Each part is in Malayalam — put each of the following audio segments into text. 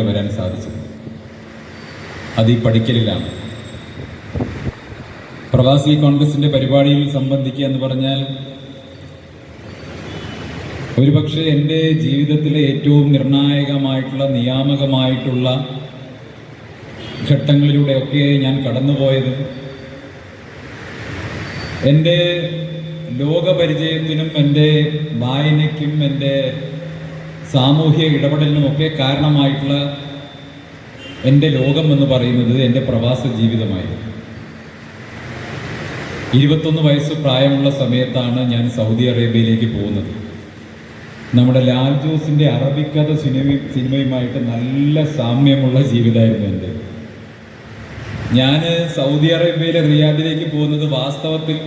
വരാൻ സാധിച്ചത്. അത് ഈ പഠിക്കലിലാണ്. പ്രവാസി കോൺഗ്രസിന്റെ പരിപാടിയിൽ സംബന്ധിക്കുക എന്ന് പറഞ്ഞാൽ ഒരുപക്ഷെ എൻ്റെ ജീവിതത്തിലെ ഏറ്റവും നിർണായകമായിട്ടുള്ള നിയാമകമായിട്ടുള്ള ഘട്ടങ്ങളിലൂടെയൊക്കെ ഞാൻ കടന്നുപോയത് എൻ്റെ ലോകപരിചയത്തിനും എൻ്റെ വായനയ്ക്കും എൻ്റെ സാമൂഹ്യ ഇടപെടലിനുമൊക്കെ കാരണമായിട്ടുള്ള എൻ്റെ ലോകം എന്ന് പറയുന്നത് എൻ്റെ പ്രവാസ ജീവിതമായിരുന്നു. 21 വയസ്സ് പ്രായമുള്ള സമയത്താണ് ഞാൻ സൗദി അറേബ്യയിലേക്ക് പോകുന്നത്. നമ്മുടെ ലാൽ ജോസിൻ്റെ അറബിക്കഥ സിനിമയുമായിട്ട് നല്ല സാമ്യമുള്ള ജീവിതമായിരുന്നു എൻ്റെ. ഞാൻ സൗദി അറേബ്യയിലെ റിയാദിലേക്ക് പോകുന്നത് വാസ്തവത്തിൽ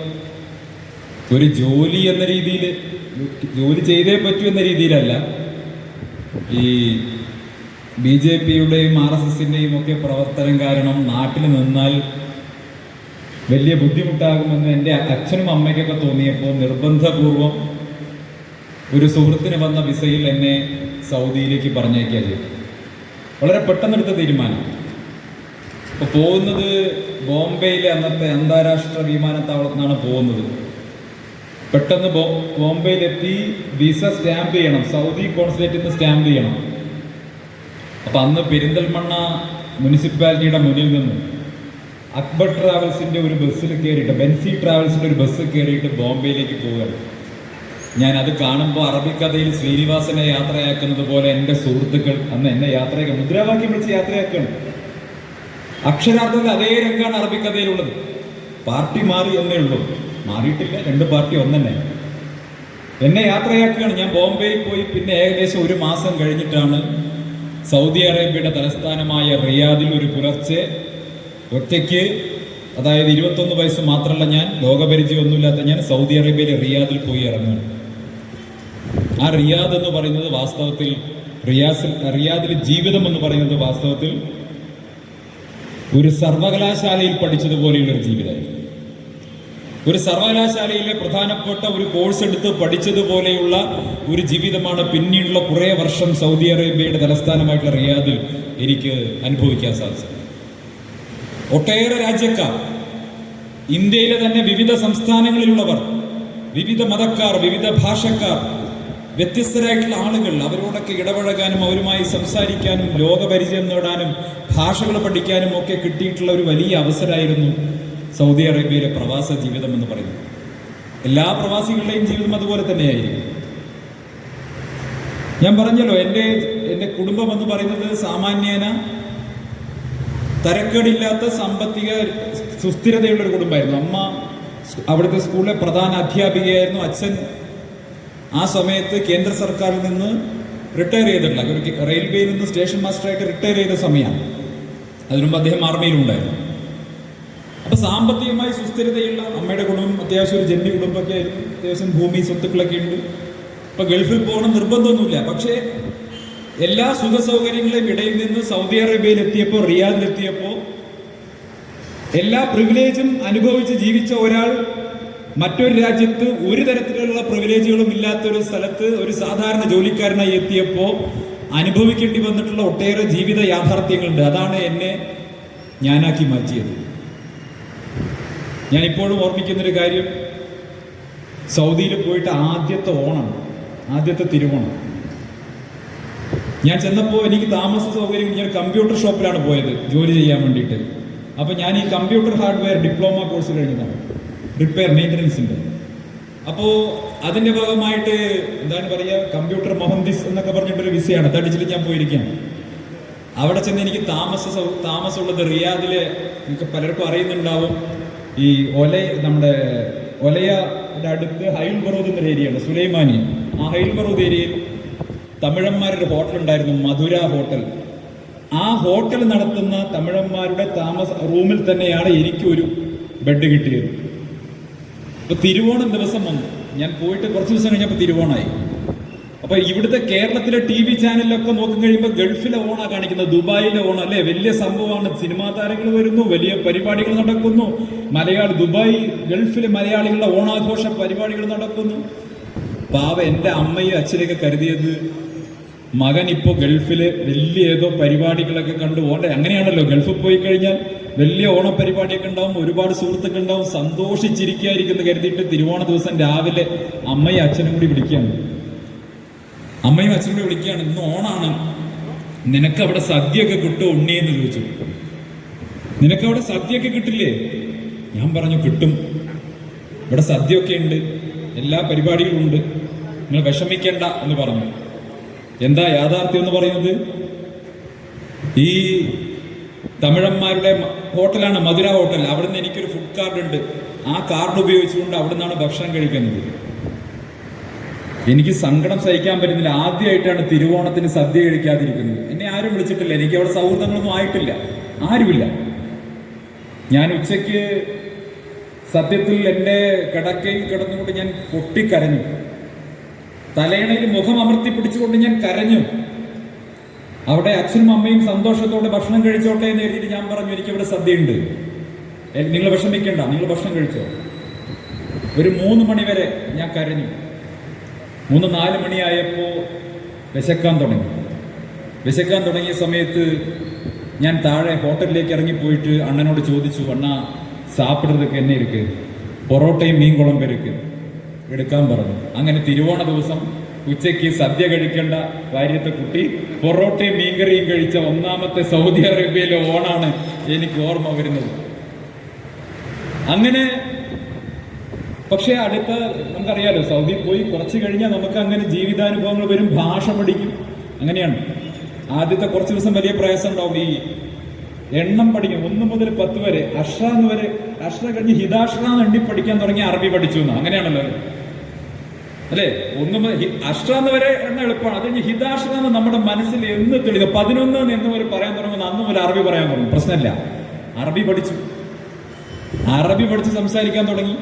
ഒരു ജോലി എന്ന രീതിയിൽ, ജോലി ചെയ്തേ പറ്റൂ എന്ന രീതിയിലല്ല. ഈ BJPയുടെയും RSSൻ്റെയും ഒക്കെ പ്രവർത്തനം കാരണം നാട്ടിൽ നിന്നാൽ വലിയ ബുദ്ധിമുട്ടാകുമെന്ന് എൻ്റെ അച്ഛനും അമ്മയ്ക്കൊക്കെ തോന്നിയപ്പോൾ നിർബന്ധപൂർവം ഒരു സുഹൃത്തിന് വന്ന വിസയിൽ എന്നെ സൗദിയിലേക്ക് പറഞ്ഞേക്കുക ചെയ്തു. വളരെ പെട്ടെന്നെടുത്ത തീരുമാനം. അപ്പോൾ പോകുന്നത് ബോംബെയിലെ അന്നത്തെ അന്താരാഷ്ട്ര വിമാനത്താവളത്തിൽ നിന്നാണ് പോകുന്നത്. പെട്ടെന്ന് ബോംബെയിലെത്തി വിസ സ്റ്റാമ്പ് ചെയ്യണം, സൗദി കോൺസുലേറ്റിൽ നിന്ന് സ്റ്റാമ്പ് ചെയ്യണം. അപ്പം അന്ന് പെരിന്തൽമണ്ണ മുനിസിപ്പാലിറ്റിയുടെ മുന്നിൽ നിന്ന് അക്ബർ ട്രാവൽസിൻ്റെ ഒരു ബസ്സിൽ കയറിയിട്ട്, ബെൻസി ട്രാവൽസിൻ്റെ ഒരു ബസ് കയറിയിട്ട് ബോംബെയിലേക്ക് പോവുകയാണ്. ഞാൻ അത് കാണുമ്പോൾ അറബിക്കഥയിൽ ശ്രീനിവാസനെ യാത്രയാക്കുന്നത് പോലെ എൻ്റെ സുഹൃത്തുക്കൾ അന്ന് എന്നെ യാത്രയാക്കാൻ മുദ്രാവാക്യം വിളിച്ച് യാത്രയാക്കുകയാണ്. അക്ഷരാർത്ഥത്തിൽ അതേ രംഗമാണ് അറബിക്കഥയിലുള്ളത്. പാർട്ടി മാറി എന്നേ ഉള്ളൂ, മാറിയിട്ടില്ല, 2 പാർട്ടി ഒന്നെന്നെ. എന്നെ യാത്രയാക്കുകയാണ്. ഞാൻ ബോംബെയിൽ പോയി പിന്നെ ഏകദേശം 1 മാസം കഴിഞ്ഞിട്ടാണ് സൗദി അറേബ്യയുടെ തലസ്ഥാനമായ റിയാദിൽ ഒരു പുലർച്ചെ ഒറ്റയ്ക്ക്, അതായത് 21 വയസ്സ് മാത്രമല്ല, ഞാൻ ലോകപരിചയമൊന്നുമില്ലാത്ത ഞാൻ സൗദി അറേബ്യയിലെ റിയാദിൽ പോയി ഇറങ്ങുകയാണ്. ആ റിയാദ് എന്ന് പറയുന്നത് വാസ്തവത്തിൽ റിയാദിലെ ജീവിതം എന്ന് പറയുന്നത് വാസ്തവത്തിൽ ഒരു സർവകലാശാലയിൽ പഠിച്ചതുപോലെയുള്ളൊരു ജീവിതമായിരുന്നു. ഒരു സർവകലാശാലയിലെ പ്രധാനപ്പെട്ട ഒരു കോഴ്സ് എടുത്ത് പഠിച്ചതുപോലെയുള്ള ഒരു ജീവിതമാണ് പിന്നീടുള്ള കുറേ വർഷം സൗദി അറേബ്യയുടെ തലസ്ഥാനമായിട്ടുള്ള റിയാദിൽ എനിക്ക് അനുഭവിക്കാൻ സാധിച്ചത്. ഒട്ടേറെ രാജ്യക്കാർ, ഇന്ത്യയിലെ തന്നെ വിവിധ സംസ്ഥാനങ്ങളിലുള്ളവർ, വിവിധ മതക്കാർ, വിവിധ ഭാഷക്കാർ, വ്യത്യസ്തരായിട്ടുള്ള ആളുകൾ, അവരോടൊക്കെ ഇടപഴകാനും അവരുമായി സംസാരിക്കാനും ലോകപരിചയം നേടാനും ഭാഷകൾ പഠിക്കാനും ഒക്കെ കിട്ടിയിട്ടുള്ള ഒരു വലിയ അവസരമായിരുന്നു സൗദി അറേബ്യയിലെ പ്രവാസ ജീവിതം എന്ന് പറയുന്നത്. എല്ലാ പ്രവാസികളുടെയും ജീവിതം അതുപോലെ തന്നെയായിരിക്കും. ഞാൻ പറഞ്ഞല്ലോ, എൻ്റെ കുടുംബം എന്ന് പറയുന്നത് സാമാന്യേന തരക്കേടില്ലാത്ത സാമ്പത്തിക സുസ്ഥിരതയുള്ളൊരു കുടുംബമായിരുന്നു. അമ്മ അവിടുത്തെ സ്കൂളിലെ പ്രധാന അധ്യാപികയായിരുന്നു. അച്ഛൻ ആ സമയത്ത് കേന്ദ്ര സർക്കാരിൽ നിന്ന് റിട്ടയർ ചെയ്തിട്ടുള്ള, റെയിൽവേയിൽ നിന്ന് സ്റ്റേഷൻ മാസ്റ്ററായിട്ട് റിട്ടയർ ചെയ്ത സമയമാണ്. അതിനുമുമ്പ് അദ്ദേഹം ആർമിയിലുണ്ടായിരുന്നു. അപ്പോൾ സാമ്പത്തികമായി സുസ്ഥിരതയുള്ള അമ്മയുടെ കുടുംബം അത്യാവശ്യം ഒരു ജന്മി കുടുംബമൊക്കെ ആയിരുന്നു. അത്യാവശ്യം ഭൂമി സ്വത്തുക്കളൊക്കെ ഉണ്ട്. അപ്പോൾ ഗൾഫിൽ പോകണം നിർബന്ധമൊന്നുമില്ല. പക്ഷേ എല്ലാ സുഖ സൗകര്യങ്ങളുടെയും ഇടയിൽ നിന്ന് സൗദി അറേബ്യയിൽ എത്തിയപ്പോൾ, റിയാദിലെത്തിയപ്പോൾ എല്ലാ പ്രിവിലേജും അനുഭവിച്ച് ജീവിച്ച ഒരാൾ മറ്റൊരു രാജ്യത്ത് ഒരു തരത്തിലുള്ള പ്രിവിലേജുകളും ഇല്ലാത്തൊരു സ്ഥലത്ത് ഒരു സാധാരണ ജോലിക്കാരനായി എത്തിയപ്പോൾ അനുഭവിക്കേണ്ടി വന്നിട്ടുള്ള ഒട്ടേറെ ജീവിത യാഥാർത്ഥ്യങ്ങളുണ്ട്. അതാണ് എന്നെ ഞാനാക്കി മാറ്റിയത്. ഞാനിപ്പോഴും ഓർമ്മിക്കുന്നൊരു കാര്യം, സൗദിയിൽ പോയിട്ട് ആദ്യത്തെ തിരുവോണം ഞാൻ ചെന്നപ്പോൾ എനിക്ക് താമസ സൗകര്യം, ഞാൻ കമ്പ്യൂട്ടർ ഷോപ്പിലാണ് പോയത് ജോലി ചെയ്യാൻ വേണ്ടിയിട്ട്. അപ്പോൾ ഞാൻ ഈ കമ്പ്യൂട്ടർ ഹാർഡ്വെയർ ഡിപ്ലോമ കോഴ്സ് കഴിഞ്ഞതാണ്, റിപ്പയർ മെയിൻ്റനൻസിൻ്റെ. അപ്പോൾ അതിൻ്റെ ഭാഗമായിട്ട് എന്താണ് പറയുക, കമ്പ്യൂട്ടർ മൊഹന്ദിസ് എന്നൊക്കെ പറഞ്ഞിട്ടൊരു വിസയാണ്, അതടിച്ചിട്ട് ഞാൻ പോയിരിക്കുകയാണ്. അവിടെ ചെന്ന് എനിക്ക് താമസമുള്ളത് റിയാദിലെ, നിങ്ങൾക്ക് പലർക്കും അറിയുന്നുണ്ടാവും, ഈ നമ്മുടെ ഒലയുടെ അടുത്ത് ഹൈൽ ബറൂദ് എന്നൊരു ഏരിയയാണ്, സുലൈമാനി. ആ ഹൈൽ ബറൂദ് ഏരിയയിൽ തമിഴന്മാരുടെ ഹോട്ടൽ ഉണ്ടായിരുന്നു, മധുര ഹോട്ടൽ. ആ ഹോട്ടൽ നടത്തുന്ന തമിഴന്മാരുടെ റൂമിൽ തന്നെയാണ് എനിക്കൊരു ബെഡ് കിട്ടിയത്. അപ്പോൾ തിരുവോണം ദിവസം വന്നു. ഞാൻ പോയിട്ട് കുറച്ച് ദിവസം കഴിഞ്ഞപ്പോൾ തിരുവോണമായി. അപ്പോൾ ഇവിടുത്തെ കേരളത്തിലെ TV ചാനലിലൊക്കെ നോക്കി കഴിയുമ്പോൾ ഗൾഫിലെ ഓണാണ് കാണിക്കുന്നത്, ദുബായിലെ ഓണം അല്ലേ, വലിയ സംഭവമാണ്. സിനിമാ താരങ്ങൾ വരുന്നു, വലിയ പരിപാടികൾ നടക്കുന്നു, ദുബായ് ഗൾഫിലെ മലയാളികളുടെ ഓണാഘോഷ പരിപാടികൾ നടക്കുന്നു. പാവ എൻ്റെ അമ്മയും അച്ഛനെയൊക്കെ കരുതിയത് മകൻ ഇപ്പോൾ ഗൾഫില് വലിയ ഏതോ പരിപാടികളൊക്കെ കണ്ടു ഓണ്ടെ. അങ്ങനെയാണല്ലോ, ഗൾഫിൽ പോയി കഴിഞ്ഞാൽ വലിയ ഓണപരിപാടിയൊക്കെ ഉണ്ടാവും, ഒരുപാട് സുഹൃത്തുക്കൾ ഉണ്ടാവും, സന്തോഷിച്ചിരിക്കായിരിക്കുന്നു കരുതിയിട്ട് തിരുവോണ ദിവസം രാവിലെ അമ്മയും അച്ഛനും കൂടി വിളിക്കുകയാണ്. അമ്മയും അച്ഛനും കൂടി വിളിക്കുകയാണ്, ഇന്ന് ഓണാണ്, നിനക്കവിടെ സദ്യയൊക്കെ കിട്ടുമോ ഉണ്ണിയെന്ന് ചോദിച്ചു. നിനക്കവിടെ സദ്യയൊക്കെ കിട്ടില്ലേ? ഞാൻ പറഞ്ഞു കിട്ടും, ഇവിടെ സദ്യയൊക്കെ ഉണ്ട്, എല്ലാ പരിപാടികളും ഉണ്ട്, നിങ്ങൾ വിഷമിക്കേണ്ട എന്ന് പറഞ്ഞു. എന്താ യാഥാർത്ഥ്യം എന്ന് പറയുന്നത്? ഈ തമിഴന്മാരുടെ ഹോട്ടലാണ് മധുര ഹോട്ടൽ. അവിടുന്ന് എനിക്കൊരു ഫുഡ് കാർഡ് ഉണ്ട്. ആ കാർഡ് ഉപയോഗിച്ചുകൊണ്ട് അവിടെ നിന്നാണ് ഭക്ഷണം കഴിക്കുന്നത്. എനിക്ക് സങ്കടം സഹിക്കാൻ പറ്റുന്നില്ല. ആദ്യമായിട്ടാണ് തിരുവോണത്തിന് സദ്യ കഴിക്കാതിരിക്കുന്നത്. എന്നെ ആരും വിളിച്ചിട്ടില്ല, എനിക്ക് അവിടെ സൗഹൃദങ്ങളൊന്നും ആയിട്ടില്ല, ആരുമില്ല. ഞാൻ ഉച്ചയ്ക്ക് സത്യത്തിൽ എൻ്റെ കിടക്കയിൽ കിടന്നുകൊണ്ട് ഞാൻ പൊട്ടിക്കരഞ്ഞു. തലയിണയിൽ മുഖം അമർത്തി പിടിച്ചുകൊണ്ട് ഞാൻ കരഞ്ഞു. അവിടെ അച്ഛനും അമ്മയും സന്തോഷത്തോടെ ഭക്ഷണം കഴിച്ചോട്ടെ എന്ന് എഴുതിയിട്ട് ഞാൻ പറഞ്ഞു, എനിക്കിവിടെ സദ്യയുണ്ട്, നിങ്ങൾ വിഷമിക്കേണ്ട, നിങ്ങൾ ഭക്ഷണം കഴിച്ചോ. ഒരു 3 മണി വരെ ഞാൻ കരഞ്ഞു. 3-4 മണിയായപ്പോൾ വിശക്കാൻ തുടങ്ങിയ സമയത്ത് ഞാൻ താഴെ ഹോട്ടലിലേക്ക് ഇറങ്ങിപ്പോയിട്ട് അണ്ണനോട് ചോദിച്ചു, അണ്ണാ സാപ്പിടുறதுக்கு എന്നെ ഇരിക്ക്, പൊറോട്ടയും മീൻ കുളമ്പ് ഇരിക്ക്, എടുക്കാൻ പറഞ്ഞു. അങ്ങനെ തിരുവോണ ദിവസം ഉച്ചയ്ക്ക് സദ്യ കഴിക്കേണ്ട ഭാര്യത്തെ കുട്ടി പൊറോട്ടയും മീൻകറിയും കഴിച്ച ഒന്നാമത്തെ സൗദി അറേബ്യയിലെ ഓണാണ് എനിക്ക് ഓർമ്മ വരുന്നത്. അങ്ങനെ പക്ഷേ അടുത്ത നമുക്കറിയാലോ, സൗദി പോയി കുറച്ച് കഴിഞ്ഞാൽ നമുക്ക് അങ്ങനെ ജീവിതാനുഭവങ്ങൾ വരും, ഭാഷ പഠിക്കും, അങ്ങനെയാണ്. ആദ്യത്തെ കുറച്ച് ദിവസം വലിയ പ്രയാസം ഉണ്ടാവും. ഈ എണ്ണം പഠിക്കും, 1 മുതൽ 10 വരെ, അഷ്റ കഴിഞ്ഞ് ഹിദാഷ്റ എണ്ണി പഠിക്കാൻ തുടങ്ങി അറബി പഠിച്ചു എന്ന്. അങ്ങനെയാണല്ലോ അല്ലേ? 1 അഷ്റ വരെ എണ്ണ എളുപ്പമാണ്. അത് കഴിഞ്ഞ് ഹിദാഷ്റ നമ്മുടെ മനസ്സിൽ എന്ന് തെളിയുക. 11 എന്ന് വരെ പറയാൻ തുടങ്ങുന്ന അന്ന് മുതൽ അറബി പറയാൻ തുടങ്ങും. പ്രശ്നമില്ല, അറബി പഠിച്ച് സംസാരിക്കാൻ തുടങ്ങി.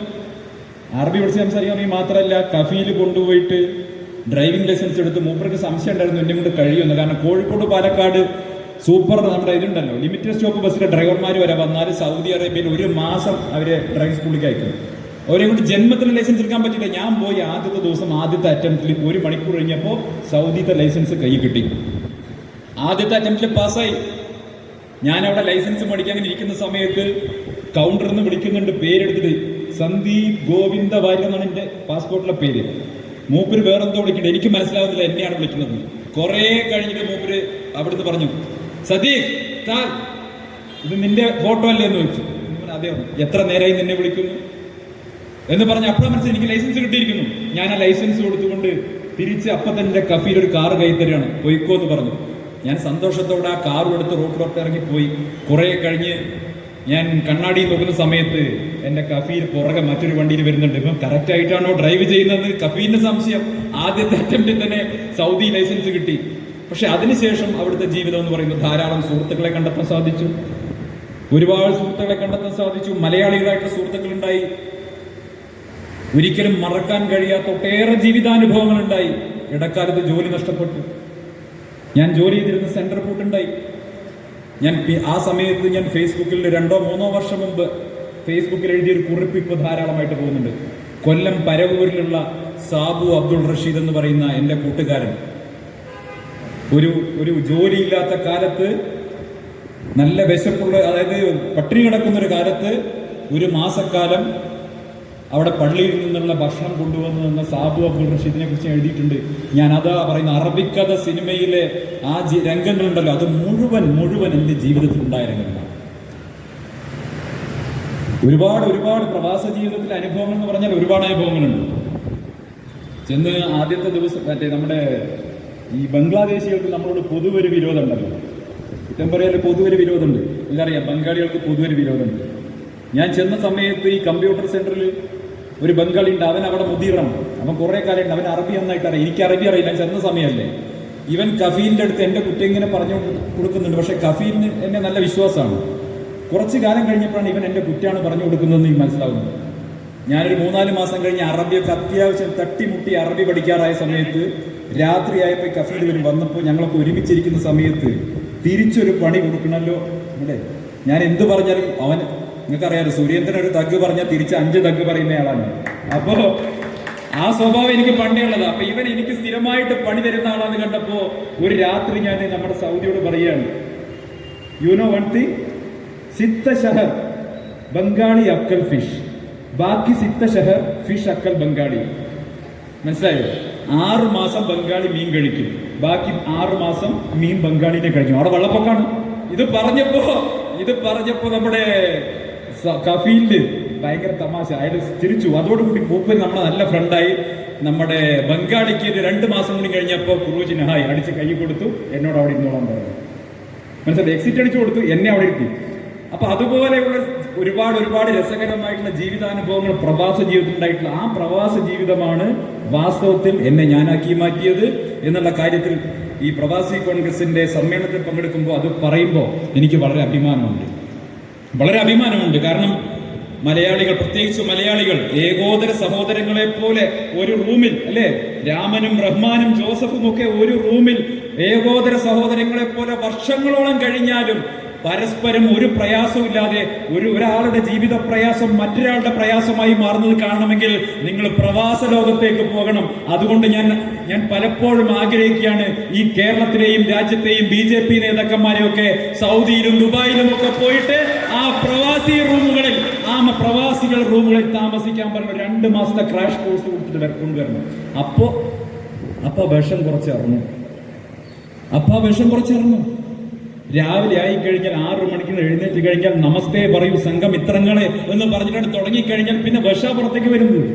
മാത്രമല്ല, കഫീൽ കൊണ്ടുപോയിട്ട് ഡ്രൈവിംഗ് ലൈസൻസ് എടുത്ത് മൂപ്പർക്ക് സംശയം ഉണ്ടായിരുന്നു എന്നെ കൊണ്ട് കഴിയുമെന്ന്. കാരണം കോഴിക്കോട് പാലക്കാട് സൂപ്പർ നമ്മുടെ ഇതുണ്ടല്ലോ, ലിമിറ്റഡ് സ്റ്റോപ്പ് ബസ്സിലെ ഡ്രൈവർമാർ വരെ വന്നാൽ സൗദി അറേബ്യയിൽ 1 മാസം അവരെ ഡ്രൈവിംഗ് സ്കൂളിലേക്ക് അയക്കും. അവരെ കൊണ്ട് ജന്മത്തിന് ലൈസൻസ് എടുക്കാൻ പറ്റില്ല. ഞാൻ പോയി ആദ്യത്തെ ദിവസം ആദ്യത്തെ അറ്റംപ്റ്റിൽ 1 മണിക്കൂർ കഴിഞ്ഞപ്പോൾ സൗദിത്തെ ലൈസൻസ് കൈ കിട്ടി. ആദ്യത്തെ അറ്റംപ്റ്റിൽ പാസ്സായി. ഞാൻ അവിടെ ലൈസൻസ് മേടിക്കാൻ ഇരിക്കുന്ന സമയത്ത് കൗണ്ടറിൽ നിന്ന് വിളിക്കുന്നുണ്ട്, പേരെടുത്തിട്ട് സന്ദീപ് ഗോവിന്ദ വാര്യർ എന്നാണ് എൻ്റെ പാസ്പോർട്ടിലെ പേര്. മൂപ്പര് വേറെന്തോ വിളിക്കണ്ടേ, എനിക്ക് മനസ്സിലാവുന്നില്ല എന്നെയാണ് വിളിക്കുന്നത്. കുറെ കഴിഞ്ഞിട്ട് മൂപ്പര് അവിടുന്ന് പറഞ്ഞു, സദീഖ് ഇത് നിന്റെ ഫോട്ടോ അല്ലേ എന്ന് ചോദിച്ചു. അതെ, എത്ര നേരമായി നിന്നെ വിളിക്കുന്നു എന്ന് പറഞ്ഞ് അപ്പോഴാണ് മനസ്സിൽ എനിക്ക് ലൈസൻസ് കിട്ടിയിരിക്കുന്നു. ഞാൻ ആ ലൈസൻസ് കൊടുത്തുകൊണ്ട് തിരിച്ച് അപ്പം തന്നെ കഫീൽ ഒരു കാർ കൈ തരികയാണ്, പോയിക്കോ എന്ന് പറഞ്ഞു. ഞാൻ സന്തോഷത്തോടെ ആ കാറും എടുത്ത് റോഡിലോട്ട് ഇറങ്ങിപ്പോയി. കുറെ കഴിഞ്ഞ് ഞാൻ കണ്ണാടി നോക്കുന്ന സമയത്ത് എൻ്റെ കഫീൽ പുറകെ മറ്റൊരു വണ്ടിയിൽ വരുന്നുണ്ട്. ഇപ്പം കറക്റ്റ് ആയിട്ടാണോ ഡ്രൈവ് ചെയ്യുന്നത് കഫീലിന് സംശയം. ആദ്യത്തെ അറ്റംപ്റ്റിൽ തന്നെ സൗദി ലൈസൻസ് കിട്ടി. പക്ഷെ അതിനുശേഷം അവിടുത്തെ ജീവിതം എന്ന് പറയുന്നത് ധാരാളം സുഹൃത്തുക്കളെ കണ്ടെത്താൻ സാധിച്ചു, ഒരുപാട് സുഹൃത്തുക്കളെ കണ്ടെത്താൻ സാധിച്ചു. മലയാളികളായിട്ടുള്ള സുഹൃത്തുക്കളുണ്ടായി. ഒരിക്കലും മറക്കാൻ കഴിയാത്ത ഒട്ടേറെ ജീവിതാനുഭവങ്ങൾ ഉണ്ടായി. ഇടക്കാലത്ത് ജോലി നഷ്ടപ്പെട്ടു. ഞാൻ ജോലി ചെയ്തിരുന്ന സെൻട്രൽ പൂട്ടുണ്ടായി. ഞാൻ ആ സമയത്ത് ഞാൻ ഫേസ്ബുക്കിൽ 2-3 വർഷം മുമ്പ് ഫേസ്ബുക്കിൽ എഴുതിയൊരു കുറിപ്പ് ഇപ്പോൾ ധാരാളമായിട്ട് പോകുന്നുണ്ട്. കൊല്ലം പരവൂരിലുള്ള സാബു അബ്ദുൾ റഷീദ് എന്ന് പറയുന്ന എൻ്റെ കൂട്ടുകാരൻ ഒരു ജോലിയില്ലാത്ത കാലത്ത്, നല്ല വിശപ്പുള്ള, അതായത് പട്ടിണി കിടക്കുന്നൊരു കാലത്ത് 1 മാസക്കാലം അവിടെ പള്ളിയിൽ നിന്നുള്ള ഭക്ഷണം കൊണ്ടുവന്നു എന്ന സാബു അബ്ദുൾ റഷീദിനെ കുറിച്ച് എഴുതിയിട്ടുണ്ട്. ഞാൻ അതാ പറയുന്ന അറബിക്കഥ സിനിമയിലെ ആ രംഗങ്ങളുണ്ടല്ലോ, അത് മുഴുവൻ എൻ്റെ ജീവിതത്തിൽ ഉണ്ടായ രംഗങ്ങളാണ്. ഒരുപാട് പ്രവാസ ജീവിതത്തിലെ അനുഭവങ്ങൾ എന്ന് പറഞ്ഞാൽ ഒരുപാട് അനുഭവങ്ങളുണ്ട്. ചെന്ന് ആദ്യത്തെ ദിവസം നമ്മുടെ ഈ ബംഗ്ലാദേശികൾക്ക് നമ്മളോട് പൊതുവൊരു വിരോധം ഉണ്ടല്ലോ, കുറ്റം പറയാൻ പൊതുവൊരു വിരോധമുണ്ട്. ഇതറിയാം, ബംഗാളികൾക്ക് പൊതുവൊരു വിരോധമുണ്ട്. ഞാൻ ചെന്ന സമയത്ത് ഈ കമ്പ്യൂട്ടർ സെന്ററിൽ ഒരു ബംഗാളി ഉണ്ട്, അവൻ അവിടെ മുദീറാണ്. അവൻ കുറെ കാലമുണ്ട്, അവൻ അറബി നന്നായിട്ട് അറിയാം. എനിക്ക് അറബി അറിയില്ല, ചെന്ന സമയമല്ലേ. ഇവൻ കഫീലിൻ്റെ അടുത്ത് എൻ്റെ കുറ്റം ഇങ്ങനെ പറഞ്ഞു കൊടുക്കുന്നുണ്ട്. പക്ഷെ കഫീലിന് എന്നെ നല്ല വിശ്വാസമാണ്. കുറച്ച് കാലം കഴിഞ്ഞപ്പോഴാണ് ഇവൻ എൻ്റെ കുറ്റാണ് പറഞ്ഞു കൊടുക്കുന്നതെന്ന് എനിക്ക് മനസ്സിലാവുന്നത്. ഞാനൊരു 3-4 മാസം കഴിഞ്ഞ് അറബിയൊക്കെ അത്യാവശ്യം തട്ടിമുട്ടി അറബി പഠിക്കാറായ സമയത്ത് രാത്രിയായപ്പോൾ കഫീൽ വന്നപ്പോൾ ഞങ്ങളൊക്കെ ഒരുമിച്ചിരിക്കുന്ന സമയത്ത് തിരിച്ചൊരു പണി കൊടുക്കണമല്ലോ ഇവിടെ. ഞാൻ എന്ത് പറഞ്ഞാലും നിങ്ങൾക്കറിയാലോ, സുരേന്ദ്രൻ ഒരു തഗ് പറഞ്ഞാൽ തിരിച്ച് 5 തഗ് പറയുന്നയാളാണ്. അപ്പോൾ ആ സ്വഭാവം എനിക്ക് പണ്ടേ ഉള്ളത്. അപ്പൊ ഇവൻ എനിക്ക് സ്ഥിരമായിട്ട് പണി തരുന്ന ആളാന്ന് കണ്ടപ്പോ ഒരു രാത്രി ഞാൻ നമ്മുടെ സൗദിയോട് പറയാണ്, യു നോ വൺ തിങ്, സിത്ത ഷഹർ ബംഗാളി അക്കൽ ഫിഷ്, ബാക്കി സിത്ത ഷഹർ ഫിഷ് അക്കൽ ബംഗാളി. മനസ്സിലായോ? 6 മാസം ബംഗാളി മീൻ കഴിക്കും, ബാക്കി 6 മാസം മീൻ ബംഗാളിനെ കഴിക്കും. അവിടെ വെള്ളപ്പൊക്കാണ്. ഇത് പറഞ്ഞപ്പോ നമ്മുടെ കഫീലില് ഭയങ്കര തമാശ, അയാൾ തിരിച്ചു. അതോടുകൂടി മൂപ്പര് നമ്മുടെ നല്ല ഫ്രണ്ടായി. നമ്മുടെ ബംഗാളിക്ക് 2 മാസം കൂടി കഴിഞ്ഞപ്പോൾ ക്രൂജിന് ഹായ് അടിച്ച് കൈ കൊടുത്തു, എന്നോട് അവിടെ ഇരുന്നോളാൻ പറഞ്ഞു. മനസ്സിലായി? എക്സിറ്റ് അടിച്ചു കൊടുത്തു, എന്നെ അവിടെ ഇരുത്തി. അപ്പൊ അതുപോലെയുള്ള ഒരുപാട് രസകരമായിട്ടുള്ള ജീവിതാനുഭവങ്ങൾ പ്രവാസ ജീവിതത്തിൽ ഉണ്ടായിട്ടുള്ള ആ പ്രവാസ ജീവിതമാണ് വാസ്തവത്തിൽ എന്നെ ഞാനാക്കി മാറ്റിയത് എന്നുള്ള കാര്യത്തിൽ ഈ പ്രവാസി കോൺഗ്രസിന്റെ സമ്മേളനത്തിൽ പങ്കെടുക്കുമ്പോൾ അത് പറയുമ്പോൾ എനിക്ക് വളരെ അഭിമാനമുണ്ട്. കാരണം മലയാളികൾ, പ്രത്യേകിച്ച് മലയാളികൾ, ഏകോദര സഹോദരങ്ങളെ പോലെ ഒരു റൂമിൽ, അല്ലെ, രാമനും റഹ്മാനും ജോസഫും ഒക്കെ ഒരു റൂമിൽ ഏകോദര സഹോദരങ്ങളെ പോലെ വർഷങ്ങളോളം കഴിഞ്ഞാലും പരസ്പരം ഒരു പ്രയാസമില്ലാതെ ഒരാളുടെ ജീവിത പ്രയാസം മറ്റൊരാളുടെ പ്രയാസമായി മാറുന്നത് കാണണമെങ്കിൽ നിങ്ങൾ പ്രവാസ ലോകത്തേക്ക് പോകണം. അതുകൊണ്ട് ഞാൻ പലപ്പോഴും ആഗ്രഹിക്കുകയാണ്, ഈ കേരളത്തിലെയും രാജ്യത്തെയും BJP നേതാക്കന്മാരെയൊക്കെ സൗദിയിലും ദുബായിലും ഒക്കെ പോയിട്ട് ആ പ്രവാസികൾ റൂമുകളിൽ താമസിക്കാൻ പറഞ്ഞ 2 മാസത്തെ ക്രാഷ് കോഴ്സ് കൊടുത്തിട്ട് കൊണ്ടുവരണം. അപ്പൊ വിഷം കുറച്ചിറങ്ങും. രാവിലെ ആയിക്കഴിഞ്ഞാൽ 6 മണിക്ക് എഴുന്നേറ്റ് കഴിഞ്ഞാൽ നമസ്തേ പറയൂ സംഘമിത്രങ്ങളെ എന്ന് പറഞ്ഞിട്ടാണ് തുടങ്ങിക്കഴിഞ്ഞാൽ പിന്നെ പുറത്തേക്ക് വരുന്നത്.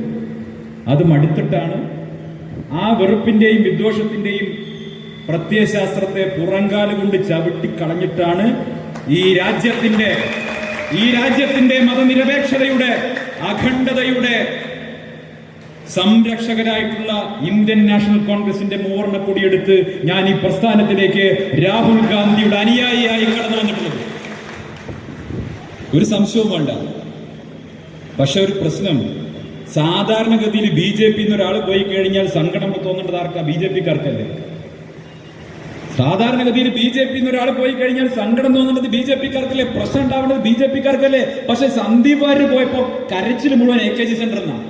അത് മടുത്തിട്ടാണ്, ആ വെറുപ്പിന്റെയും വിദ്വേഷത്തിന്റെയും പ്രത്യയശാസ്ത്രത്തെ പുറങ്കാല് കൊണ്ട് ചവിട്ടിക്കളഞ്ഞിട്ടാണ് ഈ രാജ്യത്തിന്റെ മതനിരപേക്ഷതയുടെ, അഖണ്ഡതയുടെ സംരക്ഷകരായിട്ടുള്ള ഇന്ത്യൻ നാഷണൽ കോൺഗ്രസിന്റെ മൂവർണ്ണ കൊടിയെടുത്ത് ഞാൻ ഈ പ്രസ്ഥാനത്തിലേക്ക് രാഹുൽ ഗാന്ധിയുടെ അനുയായിയായി കടന്നു വന്നിട്ടുള്ളത്. ഒരു സംശയവും വേണ്ട. പക്ഷെ ഒരു പ്രശ്നം, സാധാരണഗതിയിൽ BJP ഒരാൾ പോയി കഴിഞ്ഞാൽ സങ്കടം തോന്നേണ്ടത് ആർക്കാ? BJP-ക്കാർക്കല്ലേ. സാധാരണഗതിയിൽ BJP ഒരാൾ പോയി കഴിഞ്ഞാൽ സങ്കടം തോന്നേണ്ടത് BJP-ക്കാർക്കല്ലേ, പ്രശ്നം ഉണ്ടാവേണ്ടത് BJP-ക്കാർക്കല്ലേ. പക്ഷെ സന്ദീപ് വാര്യർ പോയപ്പോ കരച്ചിൽ മുഴുവൻ AKG സെന്ററിൽ നിന്നാണ്.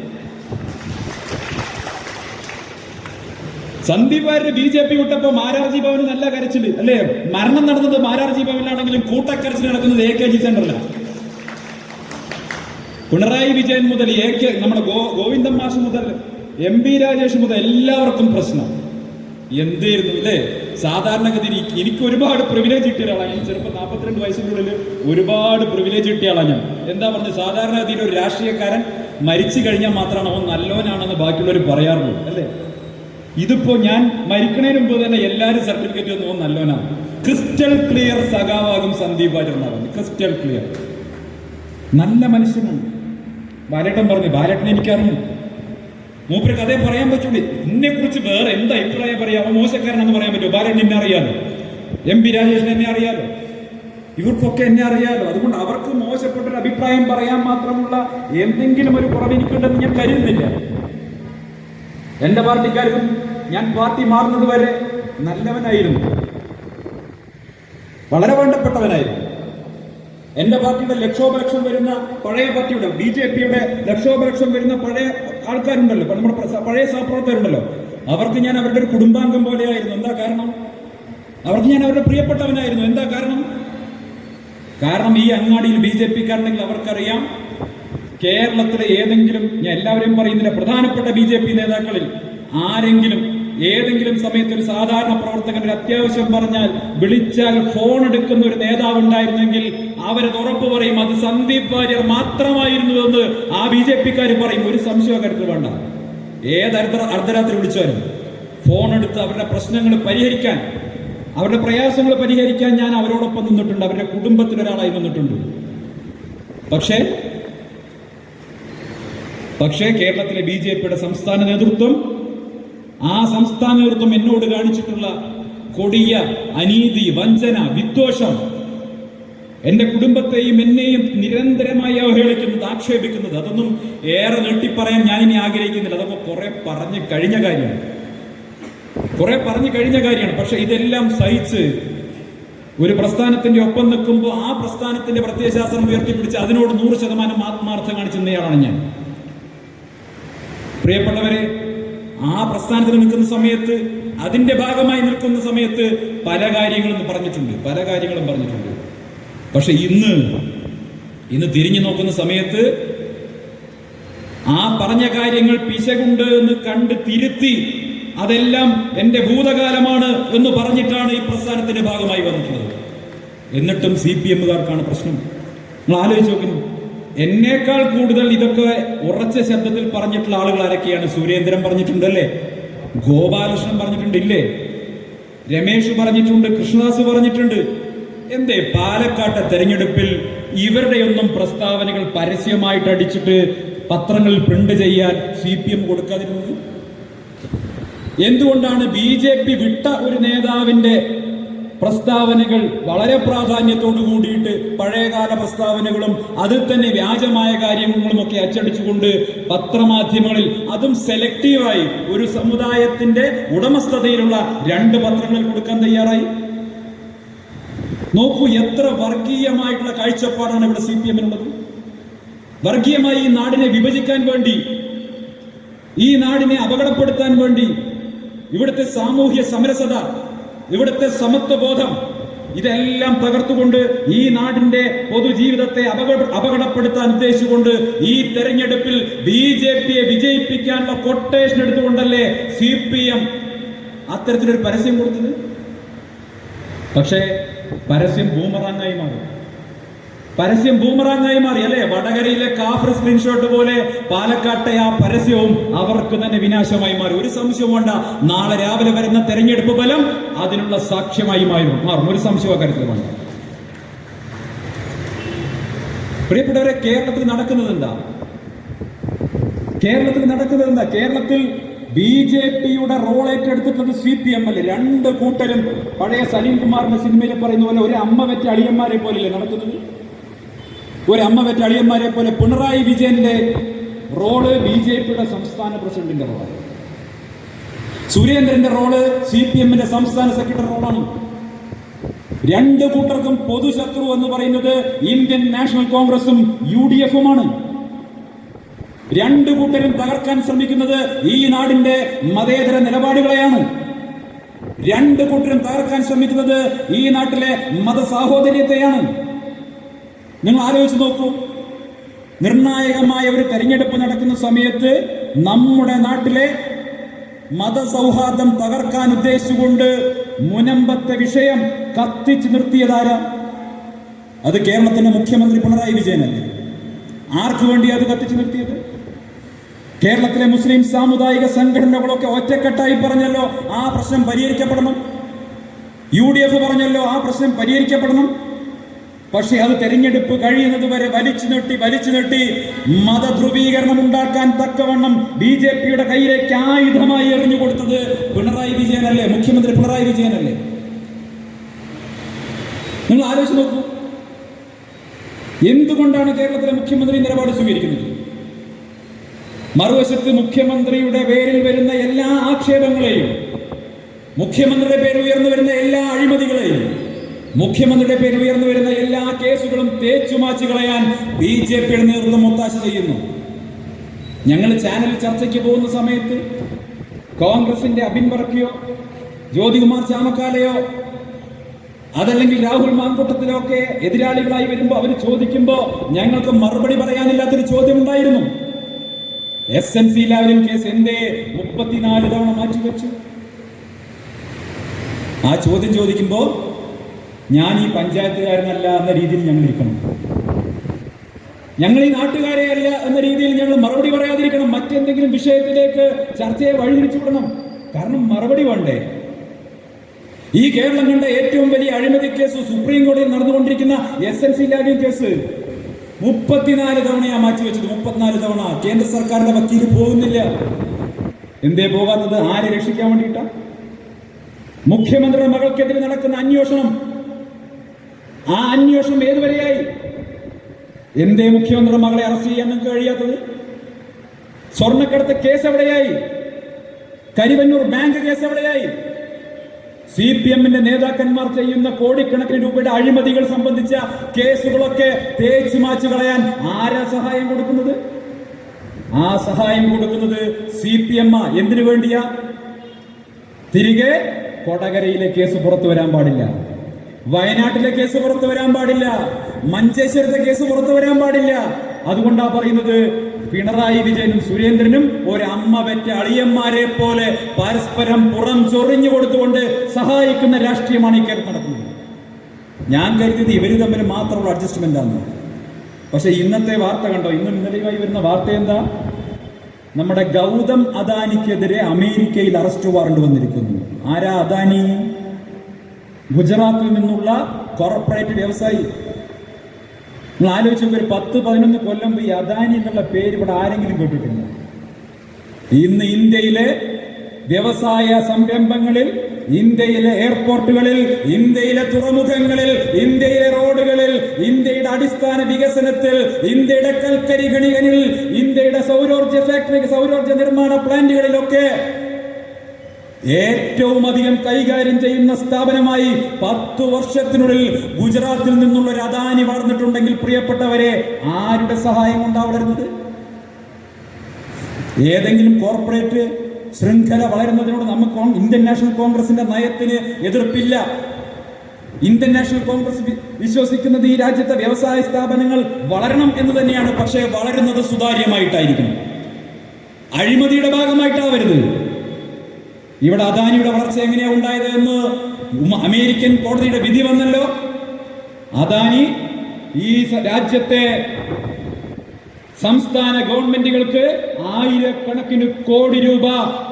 സന്ദീപ് വാര്യർ BJP വിട്ടപ്പോ മാരാർജി ഭവന് നല്ല കരച്ചില്, അല്ലേ? മരണം നടന്നത് മാരാർജി ഭവനിലാണെങ്കിലും കൂട്ടക്കരച്ചിൽ നടക്കുന്നത് AKG സെന്ററിലാണ്. പിണറായി വിജയൻ മുതൽ നമ്മുടെ ഗോവിന്ദൻ മാഷ് മുതൽ MP രാജേഷ് മുതൽ എല്ലാവർക്കും പ്രശ്നം എന്തായിരുന്നു, അല്ലേ? സാധാരണഗതിയിൽ എനിക്ക് ഒരുപാട് പ്രിവിലേജ് കിട്ടിയ ആളാണ് ഞാൻ. ചെറുപ്പം 42 വയസ്സിനുള്ളിൽ ഒരുപാട് പ്രിവിലേജ് കിട്ടിയ ആളാണ് ഞാൻ. എന്താ പറഞ്ഞത്, സാധാരണഗതിയിൽ ഒരു രാഷ്ട്രീയക്കാരൻ മരിച്ചു കഴിഞ്ഞാൽ മാത്രമാണ് അവൻ നല്ലോനാണെന്ന് ബാക്കിയുള്ളവർ പറയാറുള്ളൂ, അല്ലേ? ഇതിപ്പോ ഞാൻ മരിക്കണതിന് മുമ്പ് തന്നെ എല്ലാവരും സർട്ടിഫിക്കറ്റ് ഒന്നും നല്ലോനാണ്. ക്രിസ്റ്റൽ ക്ലിയർ സഖാവാകും സന്ദീപ് വാര്യർ എന്നാ പറഞ്ഞു. ക്രിസ്റ്റൽ ക്ലിയർ, നല്ല മനുഷ്യനാണ്. ബാലേട്ടൻ പറഞ്ഞു, ബാലേട്ടനെ എനിക്കറിയാം, മൂപ്പർക്ക് അതേ പറയാൻ പറ്റൂലേ. എന്നെ കുറിച്ച് വേറെ എന്താ അഭിപ്രായം പറയാം? അവൻ മോശക്കാരനെന്ന് പറയാൻ പറ്റുമോ? ബാലേട്ടൻ എന്നെ അറിയാലോ, MP രാജേഷിന് എന്നെ അറിയാലോ, ഇവർക്കൊക്കെ എന്നെ അറിയാലോ. അതുകൊണ്ട് അവർക്ക് മോശപ്പെട്ടൊരു അഭിപ്രായം പറയാൻ മാത്രമുള്ള എന്തെങ്കിലും ഒരു കുറവ് എനിക്കുണ്ടെന്ന് ഞാൻ കരുതുന്നില്ല. എന്റെ പാർട്ടിക്കാർക്കും ഞാൻ പാർട്ടി മാറുന്നത് വരെ നല്ലവനായിരുന്നു, വളരെ വേണ്ടപ്പെട്ടവനായിരുന്നു. എന്റെ പാർട്ടിയുടെ ലക്ഷോപലക്ഷം വരുന്ന പഴയ പാർട്ടിയുടെ BJP-യുടെ ലക്ഷോപലക്ഷം വരുന്ന പഴയ ആൾക്കാരുണ്ടല്ലോ, നമ്മുടെ പഴയ സഹപ്രവർത്തകരുണ്ടല്ലോ, അവർക്ക് ഞാൻ അവരുടെ ഒരു കുടുംബാംഗം പോലെയായിരുന്നു. എന്താ കാരണം? അവർക്ക് ഞാൻ അവരുടെ പ്രിയപ്പെട്ടവനായിരുന്നു. എന്താ കാരണം? ഈ അങ്ങാടിയിൽ BJP-ക്കാരുണ്ടെങ്കിൽ അവർക്കറിയാം, കേരളത്തിലെ ഏതെങ്കിലും, ഞാൻ എല്ലാവരെയും പറയുന്നില്ല, പ്രധാനപ്പെട്ട BJP നേതാക്കളിൽ ആരെങ്കിലും ഏതെങ്കിലും സമയത്ത് ഒരു സാധാരണ പ്രവർത്തകൻ ഒരു അത്യാവശ്യം പറഞ്ഞാൽ വിളിച്ചാൽ ഫോൺ എടുക്കുന്ന ഒരു നേതാവ് ഉണ്ടായിരുന്നെങ്കിൽ അവരത് ഉറപ്പ് പറയും, അത് സന്ദീപ് വാര്യർ മാത്രമായിരുന്നു എന്ന് ആ BJP-ക്കാർ പറയും. ഒരു സംശയം കാര്യത്തിൽ വേണ്ട. അർദ്ധരാത്രി വിളിച്ചാലും ഫോൺ എടുത്ത് അവരുടെ പ്രശ്നങ്ങൾ പരിഹരിക്കാൻ, അവരുടെ പ്രയാസങ്ങൾ പരിഹരിക്കാൻ ഞാൻ അവരോടൊപ്പം നിന്നിട്ടുണ്ട്, അവരുടെ കുടുംബത്തിലൊരാളായി നിന്നിട്ടുണ്ട്. പക്ഷേ കേരളത്തിലെ BJP-യുടെ സംസ്ഥാന നേതൃത്വം എന്നോട് കാണിച്ചിട്ടുള്ള കൊടിയ അനീതി, വഞ്ചന, വിദ്വേഷം, എന്റെ കുടുംബത്തെയും എന്നെയും നിരന്തരമായി അവഹേളിക്കുന്നത്, ആക്ഷേപിക്കുന്നത്, അതൊന്നും ഏറെ നീട്ടിപ്പറയാൻ ഞാൻ ഇനി ആഗ്രഹിക്കുന്നില്ല. അതൊക്കെ കുറെ പറഞ്ഞു കഴിഞ്ഞ കാര്യമാണ്. പക്ഷെ ഇതെല്ലാം സഹിച്ച് ഒരു പ്രസ്ഥാനത്തിന്റെ ഒപ്പം നിൽക്കുമ്പോൾ ആ പ്രസ്ഥാനത്തിന്റെ പ്രത്യയശാസ്ത്രം ഉയർത്തിപ്പിടിച്ച് അതിനോട് 100% ആത്മാർത്ഥം കാണിച്ചിരുന്നയാളാണ് ഞാൻ. പ്രിയപ്പെട്ടവരെ, ആ പ്രസ്ഥാനത്തിൽ നിൽക്കുന്ന സമയത്ത്, അതിന്റെ ഭാഗമായി നിൽക്കുന്ന സമയത്ത് പല കാര്യങ്ങളും പറഞ്ഞിട്ടുണ്ട്. പക്ഷെ ഇന്ന് തിരിഞ്ഞു നോക്കുന്ന സമയത്ത് ആ പറഞ്ഞ കാര്യങ്ങൾ പിശകുണ്ട് എന്ന് കണ്ട് തിരുത്തി അതെല്ലാം എന്റെ ഭൂതകാലമാണ് എന്ന് പറഞ്ഞിട്ടാണ് ഈ പ്രസ്ഥാനത്തിന്റെ ഭാഗമായി വന്നിട്ടുള്ളത്. എന്നിട്ടും CPM-കാർക്കാണ് പ്രശ്നം. നിങ്ങൾ ആലോചിച്ച് നോക്കുന്നു. എന്നേക്കാൾ കൂടുതൽ ഇതൊക്കെ ഉറച്ച ശബ്ദത്തിൽ പറഞ്ഞിട്ടുള്ള ആളുകൾ ആരൊക്കെയാണ്? സുരേന്ദ്രൻ പറഞ്ഞിട്ടുണ്ടല്ലേ, ഗോപാലകൃഷ്ണൻ പറഞ്ഞിട്ടുണ്ടില്ലേ, രമേശ് പറഞ്ഞിട്ടുണ്ട്, കൃഷ്ണദാസ് പറഞ്ഞിട്ടുണ്ട്. എന്തേ പാലക്കാട്ടെ തെരഞ്ഞെടുപ്പിൽ ഇവരുടെയൊന്നും പ്രസ്താവനകൾ പരസ്യമായിട്ട് അടിച്ചിട്ട് പത്രങ്ങളിൽ പ്രിന്റ് ചെയ്യാൻ CPM കൊടുക്കാതിരുന്നത്? എന്തുകൊണ്ടാണ് BJP വിട്ട ഒരു നേതാവിന്റെ പ്രസ്താവനകൾ വളരെ പ്രാധാന്യത്തോടു കൂടിയിട്ട് പഴയകാല പ്രസ്താവനകളും അതിൽ തന്നെ വ്യാജമായ കാര്യങ്ങളും ഒക്കെ അച്ചടിച്ചുകൊണ്ട് പത്രമാധ്യമങ്ങളിൽ, അതും സെലക്റ്റീവായി ഒരു സമുദായത്തിന്റെ ഉടമസ്ഥതയിലുള്ള 2 പത്രങ്ങൾ കൊടുക്കാൻ തയ്യാറായി? നോക്കൂ, എത്ര വർഗീയമായിട്ടുള്ള കാഴ്ചപ്പാടാണ് ഇവിടെ CPM-നുള്ളത്. വർഗീയമായി ഈ നാടിനെ വിഭജിക്കാൻ വേണ്ടി, ഈ നാടിനെ അപകടപ്പെടുത്താൻ വേണ്ടി, ഇവിടുത്തെ സാമൂഹ്യ സമരസത, ഇവിടുത്തെ സമത്വബോധം, ഇതെല്ലാം തകർത്തുകൊണ്ട് ഈ നാടിന്റെ പൊതുജീവിതത്തെ അപകടപ്പെടുത്താൻ ഉദ്ദേശിച്ചുകൊണ്ട് ഈ തെരഞ്ഞെടുപ്പിൽ BJP-യെ വിജയിപ്പിക്കാനുള്ള കൊട്ടേഷൻ എടുത്തുകൊണ്ടല്ലേ CPM അത്തരത്തിലൊരു പരസ്യം കൊടുത്തത്? പക്ഷേ പരസ്യം ബൂമറാങ്ങായി മാറി അല്ലേ? വടകരയിലെ കാഫർ സ്ക്രീൻഷോട്ട് പോലെ പാലക്കാട്ടെ ആ പരസ്യവും അവർക്ക് തന്നെ വിനാശമായി മാറി. ഒരു സംശയവും വേണ്ട, നാളെ രാവിലെ വരുന്ന തെരഞ്ഞെടുപ്പ് ഫലം അതിനുള്ള സാക്ഷ്യമായി മാറും. ഒരു സംശയവും കാര്യത്തിൽ വേണ്ട. പ്രിയപ്പെട്ടവരെ, കേരളത്തിൽ നടക്കുന്നത് എന്താ? കേരളത്തിൽ BJP-യുടെ റോൾ ഏറ്റെടുത്തിട്ടുള്ളത് CPM അല്ലേ? 2 കൂട്ടരും പഴയ സലീം കുമാറിന്റെ സിനിമയിൽ പറയുന്ന പോലെ ഒരു അമ്മ വെറ്റ അളിയന്മാരെ പോലെയല്ലേ നടക്കുന്നത്? ഒരു അമ്മ വെറ്റ അളിയന്മാരെ പോലെ പിണറായി വിജയന്റെ റോള് BJP-യുടെ സംസ്ഥാന പ്രസിഡന്റിന്റെ റോളാണ്. സുരേന്ദ്രന്റെ റോള് CPM-ന്റെ സംസ്ഥാന സെക്രട്ടറി റോളാണ്. 2 കൂട്ടർക്കും പൊതുശത്രു എന്ന് പറയുന്നത് ഇന്ത്യൻ നാഷണൽ കോൺഗ്രസും UDF-ഉമാണ്. 2 കൂട്ടരും തകർക്കാൻ ശ്രമിക്കുന്നത് ഈ നാടിന്റെ മതേതര നിലപാടുകളെയാണ്. 2 കൂട്ടരും തകർക്കാൻ ശ്രമിക്കുന്നത് ഈ നാട്ടിലെ മതസാഹോദര്യത്തെയാണ്. നിങ്ങൾ ആലോചിച്ച് നോക്കൂ. നിർണായകമായ ഒരു തെരഞ്ഞെടുപ്പ് നടക്കുന്ന സമയത്ത് നമ്മുടെ നാട്ടിലെ മതസൗഹാർദ്ദം തകർക്കാൻ ഉദ്ദേശിച്ചുകൊണ്ട് മുനമ്പത്തെ വിഷയം കത്തിച്ചു നിർത്തിയതാരാ? അത് കേരളത്തിന്റെ മുഖ്യമന്ത്രി പിണറായി വിജയനല്ലേ? ആർക്കു വേണ്ടി അത് കത്തിച്ചു നിർത്തിയത്? കേരളത്തിലെ മുസ്ലിം സാമുദായിക സംഘടനകളൊക്കെ ഒറ്റക്കെട്ടായി പറഞ്ഞല്ലോ ആ പ്രശ്നം പരിഹരിക്കപ്പെടണം. UDF പറഞ്ഞല്ലോ ആ പ്രശ്നം പരിഹരിക്കപ്പെടണം. പക്ഷെ അത് തെരഞ്ഞെടുപ്പ് കഴിയുന്നത് വരെ വലിച്ചു നീട്ടി മതധ്രുവീകരണം ഉണ്ടാക്കാൻ തക്കവണ്ണം BJP-യുടെ കയ്യിലേക്ക് ആയുധമായി എറിഞ്ഞു കൊടുത്തത് പിണറായി വിജയനല്ലേ? മുഖ്യമന്ത്രി പിണറായി വിജയനല്ലേ? നിങ്ങൾ ആലോചിച്ച് നോക്കൂ. എന്തുകൊണ്ടാണ് കേരളത്തിലെ മുഖ്യമന്ത്രി നിലപാട് സ്വീകരിക്കുന്നത്? മറുവശത്ത് മുഖ്യമന്ത്രിയുടെ പേരിൽ വരുന്ന എല്ലാ ആക്ഷേപങ്ങളെയും, മുഖ്യമന്ത്രിയുടെ പേരിൽ ഉയർന്നു വരുന്ന എല്ലാ അഴിമതികളെയും, മുഖ്യമന്ത്രിയുടെ പേരിൽ ഉയർന്നു വരുന്ന എല്ലാ കേസുകളും തേച്ചുമാച്ചു കളയാൻ BJP-യുടെ നേതൃത്വം ഒത്താശ ചെയ്യുന്നു. ഞങ്ങൾ ചാനൽ ചർച്ചയ്ക്ക് പോകുന്ന സമയത്ത് കോൺഗ്രസിന്റെ അബിൻ വർക്കിയോ ജ്യോതികുമാർ ചാമക്കാലയോ അതല്ലെങ്കിൽ രാഹുൽ മാങ്കൂട്ടത്തിലോ ഒക്കെ എതിരാളികളായി വരുമ്പോൾ അവർ ചോദിക്കുമ്പോൾ ഞങ്ങൾക്ക് മറുപടി പറയാനില്ലാത്തൊരു ചോദ്യം ഉണ്ടായിരുന്നു. SNC ലാവലിൻ കേസ് എന്തേ 34 തവണ മാറ്റിവെച്ചു? ആ ചോദ്യം ചോദിക്കുമ്പോ ഞാൻ ഈ പഞ്ചായത്തുകാരനല്ല എന്ന രീതിയിൽ ഞങ്ങൾ ഇരിക്കണം, ഞങ്ങൾ ഈ നാട്ടുകാരെ അല്ല എന്ന രീതിയിൽ ഞങ്ങൾ മറുപടി പറയാതിരിക്കണം. മറ്റെന്തെങ്കിലും വിഷയത്തിലേക്ക് ചർച്ചയെ വഴിതിരിച്ചു വിടണം. കാരണം മറുപടി വേണ്ടേ? ഈ കേരളം കണ്ട ഏറ്റവും വലിയ അഴിമതി കേസ് സുപ്രീം കോടതിയിൽ നടന്നുകൊണ്ടിരിക്കുന്ന SNC ലാവലിൻ കേസ് 34 തവണയാ മാറ്റിവെച്ചത്. 34 തവണ കേന്ദ്ര സർക്കാരിന്റെ വക്കീൽ പോകുന്നില്ല. എന്തേ പോകാത്തത്? ആരെ രക്ഷിക്കാൻ വേണ്ടിയിട്ടാ? മുഖ്യമന്ത്രിയുടെ മകൾക്കെതിരെ നടക്കുന്ന അന്വേഷണം, ആ അന്വേഷണം ഏതുവരെയായി? എന്തേ മുഖ്യമന്ത്രിയുടെ മകളെ അറസ്റ്റ് ചെയ്യാൻ നിങ്ങൾക്ക് കഴിയാത്തത്? സ്വർണ്ണക്കടത്ത് കേസ് എവിടെയായി? കരിവന്നൂർ ബാങ്ക് കേസ് എവിടെയായി? CPM-ന്റെ നേതാക്കന്മാർ ചെയ്യുന്ന കോടിക്കണക്കിന് രൂപയുടെ അഴിമതികൾ സംബന്ധിച്ച കേസുകളൊക്കെ തേച്ചു മാച്ചു കളയാൻ ആരാ സഹായം കൊടുക്കുന്നത്? ആ സഹായം കൊടുക്കുന്നത് CPM എന്തിനു വേണ്ടിയാ? തിരികെ കൊടകരയിലെ കേസ് പുറത്തു വരാൻ പാടില്ല, വയനാട്ടിലെ കേസ് പുറത്തു വരാൻ പാടില്ല, മഞ്ചേശ്വരത്തെ കേസ് പുറത്തു വരാൻ പാടില്ല. അതുകൊണ്ടാ പറയുന്നത് പിണറായി വിജയനും സുരേന്ദ്രനും ഒരമ്മ പെറ്റ അളിയന്മാരെ പോലെ പരസ്പരം പുറം ചൊറിഞ്ഞു കൊടുത്തുകൊണ്ട് സഹായിക്കുന്ന രാഷ്ട്രീയമാണ് ഈ കേരളത്തിൽ നടക്കുന്നത്. ഞാൻ കരുതിയത് ഇവര് തമ്മിൽ മാത്രമുള്ള അഡ്ജസ്റ്റ്മെന്റ് ആണ്. പക്ഷെ ഇന്നത്തെ വാർത്ത കണ്ടോ? ഇന്നലെയുമായി വരുന്ന വാർത്ത എന്താ? നമ്മുടെ ഗൗതം അദാനിക്കെതിരെ അമേരിക്കയിൽ അറസ്റ്റ് വാറണ്ട് വന്നിരിക്കുന്നു. ആരാ അദാനി? ഗുജറാത്തിൽ നിന്നുള്ള കോർപ്പറേറ്റ് വ്യവസായി. നിങ്ങൾ ആലോചിച്ച് ഒരു 10-11 കൊല്ലം ഈ അദാനി എന്നുള്ള പേര് ഇവിടെ ആരെങ്കിലും കേട്ടിട്ടില്ല? ഇന്ന് ഇന്ത്യയിലെ വ്യവസായ സംരംഭങ്ങളിൽ, ഇന്ത്യയിലെ എയർപോർട്ടുകളിൽ, ഇന്ത്യയിലെ തുറമുഖങ്ങളിൽ, ഇന്ത്യയിലെ റോഡുകളിൽ, ഇന്ത്യയുടെ അടിസ്ഥാന വികസനത്തിൽ, ഇന്ത്യയുടെ കൽക്കരി ഖനികളിൽ, ഇന്ത്യയുടെ സൗരോർജ ഫാക്ടറി, സൗരോർജ നിർമ്മാണ പ്ലാന്റുകളിലൊക്കെ ഏറ്റവും അധികം കൈകാര്യം ചെയ്യുന്ന സ്ഥാപനമായി 10 വർഷത്തിനുള്ളിൽ ഗുജറാത്തിൽ നിന്നുള്ള ഒരു അദാനി വളർന്നിട്ടുണ്ടെങ്കിൽ പ്രിയപ്പെട്ടവരെ, ആരുടെ സഹായം കൊണ്ടാണ് വളരുന്നത്? ഏതെങ്കിലും കോർപ്പറേറ്റ് ശൃംഖല വളരുന്നതിനോട് നമുക്ക് ഇന്ത്യൻ നാഷണൽ കോൺഗ്രസിന്റെ നയത്തിന് എതിർപ്പില്ല. ഇന്ത്യൻ നാഷണൽ കോൺഗ്രസ് വിശ്വസിക്കുന്നത് ഈ രാജ്യത്തെ വ്യവസായ സ്ഥാപനങ്ങൾ വളരണം എന്ന് തന്നെയാണ്. പക്ഷേ വളരുന്നത് സുതാര്യമായിട്ടായിരിക്കും, അഴിമതിയുടെ ഭാഗമായിട്ടാവരുത്. ഇവിടെ അദാനിയുടെ വളർച്ച എങ്ങനെയാ ഉണ്ടായത് എന്ന് അമേരിക്കൻ കോടതിയുടെ വിധി വന്നല്ലോ. അദാനി ഈ രാജ്യത്തെ സംസ്ഥാന ഗവൺമെന്റുകൾക്ക് ആയിരക്കണക്കിന് കോടി രൂപ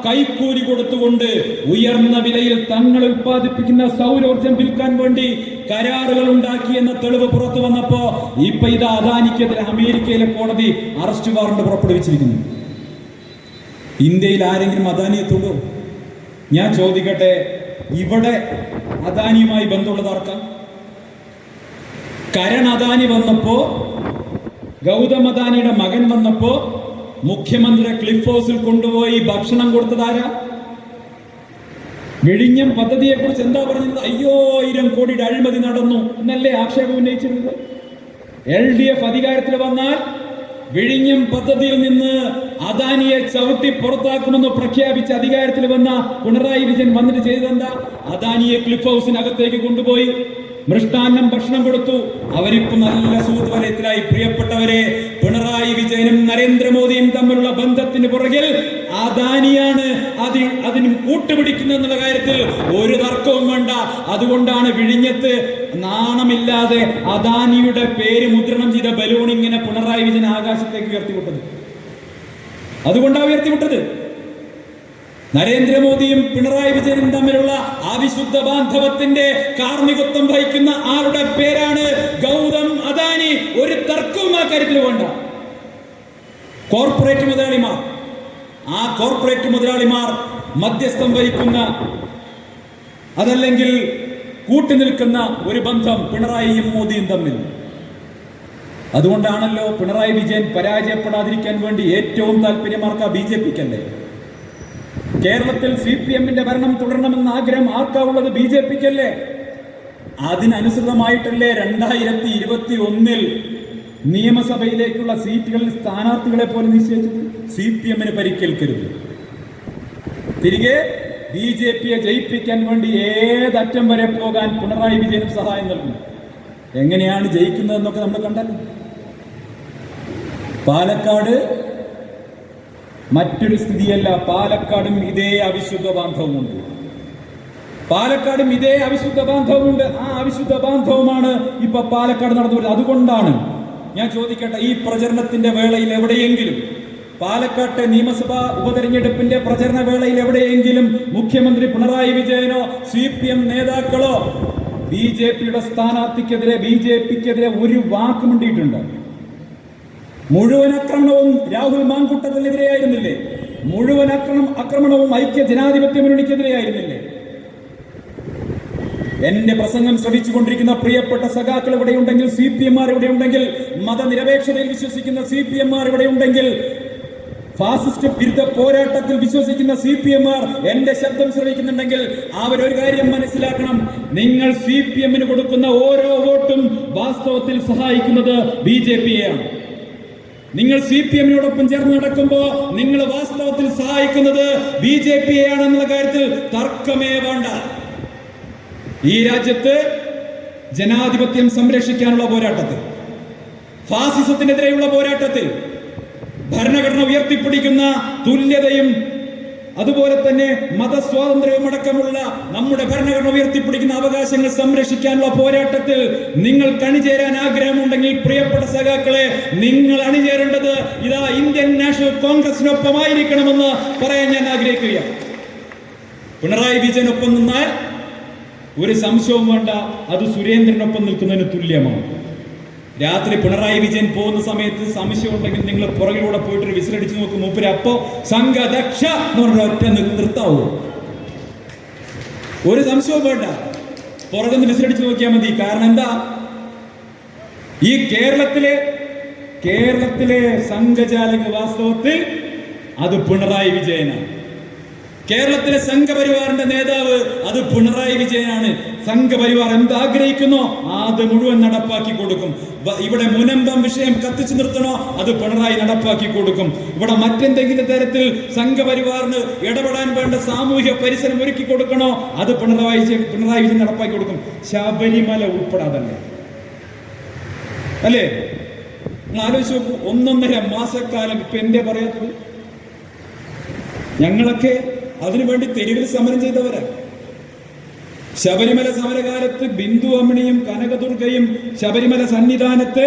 കൈക്കൂലി കൊടുത്തുകൊണ്ട് ഉയർന്ന വിലയിൽ തങ്ങൾ ഉൽപ്പാദിപ്പിക്കുന്ന സൗരോർജം വിൽക്കാൻ വേണ്ടി കരാറുകൾ ഉണ്ടാക്കിയെന്ന തെളിവ് പുറത്തു വന്നപ്പോ ഇപ്പൊ ഇത് അദാനിക്കെതിരെ അമേരിക്കയിലെ കോടതി അറസ്റ്റ് വാറണ്ട് പുറപ്പെടുവിച്ചിരിക്കുന്നു. ഇന്ത്യയിൽ ആരെങ്കിലും അദാനിയെ തൊടോ? ഞാൻ ചോദിക്കട്ടെ, ഇവിടെ അദാനിയുമായി ബന്ധമുള്ളത് ആർക്കാം? കരൺ അദാനി വന്നപ്പോ, ഗൗതം അദാനിയുടെ മകൻ വന്നപ്പോ മുഖ്യമന്ത്രിയെ ക്ലിഫ് ഹൗസിൽ കൊണ്ടുപോയി ഭക്ഷണം കൊടുത്തതാരാ? വിഴിഞ്ഞം പദ്ധതിയെ കുറിച്ച് എന്താ പറഞ്ഞത്? 5000 കോടിയുടെ അഴിമതി നടന്നു എന്നല്ലേ ആക്ഷേപം ഉന്നയിച്ചിരുന്നത്? LDF അധികാരത്തിൽ വന്നാൽ വിഴിഞ്ഞം പദ്ധതിയിൽ നിന്ന് അദാനിയെ ചവിട്ടി പുറത്താക്കുമെന്ന് പ്രഖ്യാപിച്ച് അധികാരത്തിൽ വന്ന പിണറായി വിജയൻ വന്നിട്ട് ചെയ്തതെന്താ? അദാനിയെ ക്ലിഫ് ഹൗസിനകത്തേക്ക് കൊണ്ടുപോയി മൃഷ്ടാന്നം ഭക്ഷണം കൊടുത്തു. അവരിപ്പോ നല്ല സൂതുവലയത്തിലായി. പ്രിയപ്പെട്ടവരെ, പിണറായി വിജയനും നരേന്ദ്രമോദിയും തമ്മിലുള്ള ബന്ധത്തിന് പുറകിൽ അദാനിയാണ് അതിന് കൂട്ടുപിടിക്കുന്നതെന്നുള്ള കാര്യത്തിൽ ഒരു തർക്കവും വേണ്ട. അതുകൊണ്ടാണ് വിഴിഞ്ഞത്ത് നാണമില്ലാതെ അദാനിയുടെ പേര് മുദ്രണം ചെയ്ത ബലൂൺ ഇങ്ങനെ പിണറായി വിജയൻ ആകാശത്തേക്ക് ഉയർത്തിവിട്ടത്. അതുകൊണ്ടാണ് ഉയർത്തിവിട്ടത്. നരേന്ദ്രമോദിയും പിണറായി വിജയനും തമ്മിലുള്ള അവിശുദ്ധ ബാന്ധവത്തിന്റെ കാർമ്മികത്വം വഹിക്കുന്ന ആളുടെ പേരാണ് ഗൗതം അദാനി. ഒരു തർക്കവും ആ കാര്യത്തിൽ വേണ്ട. കോർപ്പറേറ്റ് മുതലാളിമാർ, ആ കോർപ്പറേറ്റ് മുതലാളിമാർ മധ്യസ്ഥം വഹിക്കുന്ന, അതല്ലെങ്കിൽ കൂട്ടുനിൽക്കുന്ന ഒരു ബന്ധം പിണറായിയും മോദിയും തമ്മിൽ. അതുകൊണ്ടാണല്ലോ പിണറായി വിജയൻ പരാജയപ്പെടാതിരിക്കാൻ വേണ്ടി ഏറ്റവും താല്പര്യമാർക്ക BJPക്കല്ലേ? കേരളത്തിൽ CPMന്റെ ഭരണം തുടരണമെന്ന ആഗ്രഹം ആർക്കാവുള്ളത്? BJPക്കല്ലേ? അതിനനുസൃതമായിട്ടല്ലേ 2021 നിയമസഭയിലേക്കുള്ള സീറ്റുകളിൽ സ്ഥാനാർത്ഥികളെ പോലെ നിശ്ചയിച്ചത്? CPMന് പരിക്കേൽക്കരുത്. തിരികെ BJPയെ ജയിപ്പിക്കാൻ വേണ്ടി ഏതറ്റം വരെ പോകാൻ പിണറായി വിജയനും സഹായം നൽകും. എങ്ങനെയാണ് ജയിക്കുന്നതെന്നൊക്കെ നമ്മൾ കണ്ടല്ലോ. പാലക്കാട് മറ്റൊരു സ്ഥിതിയല്ല. പാലക്കാടും ഇതേ അവിശുദ്ധ ബാന്ധവമുണ്ട്. പാലക്കാടും ഇതേ അവിശുദ്ധ ബാന്ധവമുണ്ട്. ആ അവിശുദ്ധ ബാന്ധവമാണ് ഇപ്പൊ പാലക്കാട് നടന്നു വരുന്നത്. അതുകൊണ്ടാണ് ഞാൻ ചോദിക്കട്ടെ, ഈ പ്രചരണത്തിന്റെ വേളയിൽ എവിടെയെങ്കിലും, പാലക്കാട്ടെ നിയമസഭാ ഉപതെരഞ്ഞെടുപ്പിന്റെ പ്രചരണ വേളയിൽ എവിടെയെങ്കിലും മുഖ്യമന്ത്രി പിണറായി വിജയനോ CPM നേതാക്കളോ BJPയുടെ സ്ഥാനാർത്ഥിക്കെതിരെ, BJPക്കെതിരെ ഒരു വാക്ക് മിണ്ടിയിട്ടുണ്ട്? മുഴുവൻ ആക്രമണവും രാഹുൽ മാങ്കൂട്ടത്തിനെതിരെയായിരുന്നില്ലേ? മുഴുവൻ ആക്രമണവും ഐക്യ ജനാധിപത്യ മുന്നണിക്കെതിരെയായിരുന്നില്ലേ? എന്റെ പ്രസംഗം ശ്രമിച്ചുകൊണ്ടിരിക്കുന്ന പ്രിയപ്പെട്ട സഖാക്കൾ ഇവിടെയുണ്ടെങ്കിൽ, CPMമാർ ഇവിടെയുണ്ടെങ്കിൽ, മതനിരപേക്ഷതയിൽ വിശ്വസിക്കുന്ന CPMമാർ ഇവിടെയുണ്ടെങ്കിൽ, ഫാസിസ്റ്റ് വിരുദ്ധ പോരാട്ടത്തിൽ വിശ്വസിക്കുന്ന CPMമാർ എന്റെ ശബ്ദം ശ്രമിക്കുന്നുണ്ടെങ്കിൽ അവരൊരു കാര്യം മനസ്സിലാക്കണം. നിങ്ങൾ CPMന് കൊടുക്കുന്ന ഓരോ വോട്ടും വാസ്തവത്തിൽ സഹായിക്കുന്നത് BJPയെയാണ്. നിങ്ങൾ CPM-നോടൊപ്പം ചേർന്ന് നടക്കുമ്പോൾ നിങ്ങൾ വാസ്തവത്തിൽ സഹായിക്കുന്നത് BJP ആണെന്നുള്ള കാര്യത്തിൽ തർക്കമേ വേണ്ട. ഈ രാജ്യത്ത് ജനാധിപത്യം സംരക്ഷിക്കാനുള്ള പോരാട്ടത്തിൽ, ഫാസിസത്തിനെതിരെയുള്ള പോരാട്ടത്തിൽ, ഭരണഘടന ഉയർത്തിപ്പിടിക്കുന്ന തുല്യതയും അതുപോലെ തന്നെ മതസ്വാതന്ത്ര്യവും അടക്കമുള്ള നമ്മുടെ ഭരണഘടന ഉയർത്തിപ്പിടിക്കുന്ന അവകാശങ്ങൾ സംരക്ഷിക്കാനുള്ള പോരാട്ടത്തിൽ നിങ്ങൾക്ക് അണിചേരാൻ ആഗ്രഹമുണ്ടെങ്കിൽ പ്രിയപ്പെട്ട സഖാക്കളെ, നിങ്ങൾ അണിചേരേണ്ടത് ഇതാ ഇന്ത്യൻ നാഷണൽ കോൺഗ്രസിനൊപ്പമായിരിക്കണമെന്ന് പറയാൻ ഞാൻ ആഗ്രഹിക്കുകയാണ്. പിണറായി വിജയനൊപ്പം നിന്നാൽ ഒരു സംശയവും വേണ്ട, അത് സുരേന്ദ്രനൊപ്പം നിൽക്കുന്നതിന് തുല്യമാണ്. രാത്രി പിണറായി വിജയൻ പോകുന്ന സമയത്ത് സംശയം ഉണ്ടെങ്കിൽ നിങ്ങൾ പുറകിലൂടെ പോയിട്ട് ഒരു വിസിലടിച്ച് നോക്കും, മൂപ്പര് അപ്പോ സംഘദക്ഷ എന്ന് പറഞ്ഞ ഒറ്റ നിർത്താവൂ. ഒരു സംശയവും വേണ്ട, പുറകിൽ നിന്ന് വിസിലടിച്ച് നോക്കിയാൽ മതി. കാരണം എന്താ, ഈ കേരളത്തിലെ സംഘചാലക വാസ്തവത്തിൽ അത് പിണറായി വിജയനാണ്. കേരളത്തിലെ സംഘപരിവാറിന്റെ നേതാവ് അത് പിണറായി വിജയനാണ്. സംഘപരിവാർ എന്താഗ്രഹിക്കുന്നോ അത് മുഴുവൻ നടപ്പാക്കി കൊടുക്കും. ഇവിടെ മുനമ്പം വിഷയം കത്തിച്ചു നിർത്തണോ അത് പിണറായി നടപ്പാക്കി കൊടുക്കും. ഇവിടെ മറ്റെന്തെങ്കിലും തരത്തിൽ സംഘപരിവാറിന് ഇടപെടാൻ വേണ്ട സാമൂഹ്യ പരിസരം ഒരുക്കി കൊടുക്കണോ അത് പിണറായി വിജയൻ നടപ്പാക്കി കൊടുക്കും. ശബരിമല ഉൾപ്പെടാതല്ലേ, അല്ലേ? ആലോചിച്ച് നോക്കൂ, 1.5 മാസക്കാലം ഇപ്പൊ എന്തേ പറയാത്തത്? ഞങ്ങളൊക്കെ അതിനുവേണ്ടി തെരുവിൽ സമരം ചെയ്തവരാ. ശബരിമല സമരകാലത്ത് ബിന്ദു അമ്മിണിയും കനകദുർഗയും ശബരിമല സന്നിധാനത്ത്